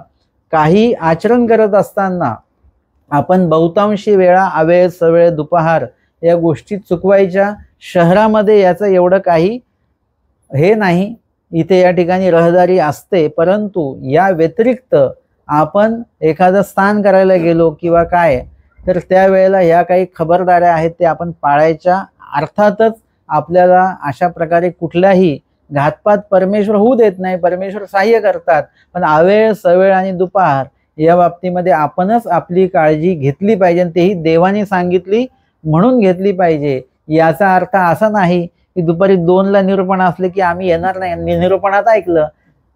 काही आचरण करत असताना आपण बहुतांशी वेळा अवेळ सवेळ दुपार या गोष्टी चुकवायच्या. शहरामध्ये याचं एवढं काही हे नाही, इथे या ठिकाणी रहदारी असते, परंतु या व्यतिरिक्त आपण एखादं स्नान करायला गेलो किंवा काय तर त्यावेळेला ह्या काही खबरदाऱ्या आहेत ते आपण पाळायच्या. अर्थातच आपल्याला अशा प्रकारे कुठल्याही घातपात परमेश्वर होऊ देत नाही, परमेश्वर सहाय्य करतात. पण अवेळ सवेळ आणि दुपार या बाबतीमध्ये आपणच आपली काळजी घेतली पाहिजे. तेही देवाने सांगितली म्हणून घेतली पाहिजे. याचा अर्थ असा नाही की दुपारी 2ला निरूपण असले की आम्ही येणार नाही. निरूपणात ऐकलं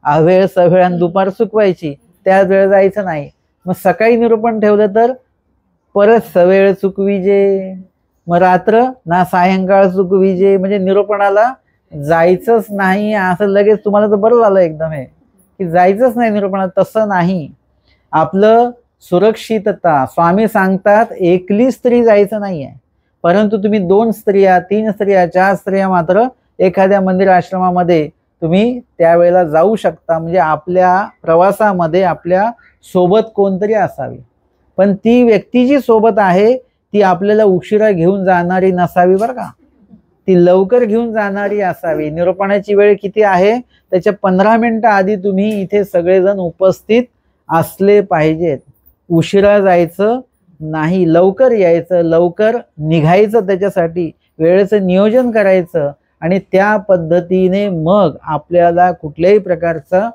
अवेळ सवेळ आणि दुपार चुकवायची, त्याच वेळ जायचं नाही. मग सकाळी निरूपण ठेवलं तर परत सवेळ चुकविजे, मग रात्र ना सायंकाळ चुकविजे, म्हणजे निरूपणाला जायचंच नाही. असं लगेच तुम्हाला तर बरं झालं एकदम हे की जायचंच नाही निरूपणात. तसं नाही. आपलं सुरक्षितता, स्वामी सांगतात एकली स्त्री जायचं नाहीये, परंतु तुम्ही 2 स्त्रिया, 3 स्त्रिया, 4 स्त्रिया मात्र एखाद्या मंदिर आश्रमामध्ये तुम्ही त्यावेळेला जाऊ शकता. म्हणजे आपल्या प्रवासामध्ये आपल्या सोबत कोणतरी असावी, पण ती व्यक्ती जी सोबत आहे ती आपल्याला उशिरा घेऊन जाणारी नसावी बरं का, ती लवकर घेऊन जाणारी असावी. निरूपणाची वेळ किती आहे त्याच्या 15 मिनिटं आधी तुम्ही इथे सगळेजण उपस्थित असले पाहिजेत. उशिरा जायचं नाही, लवकर यायचं, लवकर निघायचं, त्याच्यासाठी वेळेचं नियोजन करायचं आणि त्या पद्धतीने मग आपल्याला कुठल्याही प्रकारचं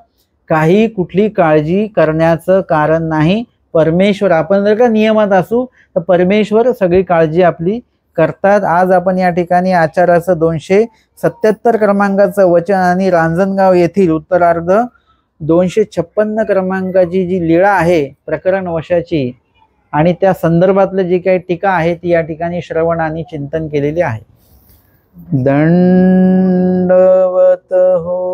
कुठली काळजी करण्याचं कारण नाही. परमेश्वर, आपण जर का नियमात असू तर परमेश्वर सगळी काळजी आपली करतात. आज आपण या ठिकाणी आचाराचं 277 क्रमांकाचं वचन आणि रांजणगाव येथील उत्तरार्ध 256 क्रमांकाची जी लीळा आहे प्रकरण वशाची आणि त्या संदर्भातलं जी काही टीका आहे ती या ठिकाणी श्रवण आणि चिंतन केलेली आहे. दंडवत हो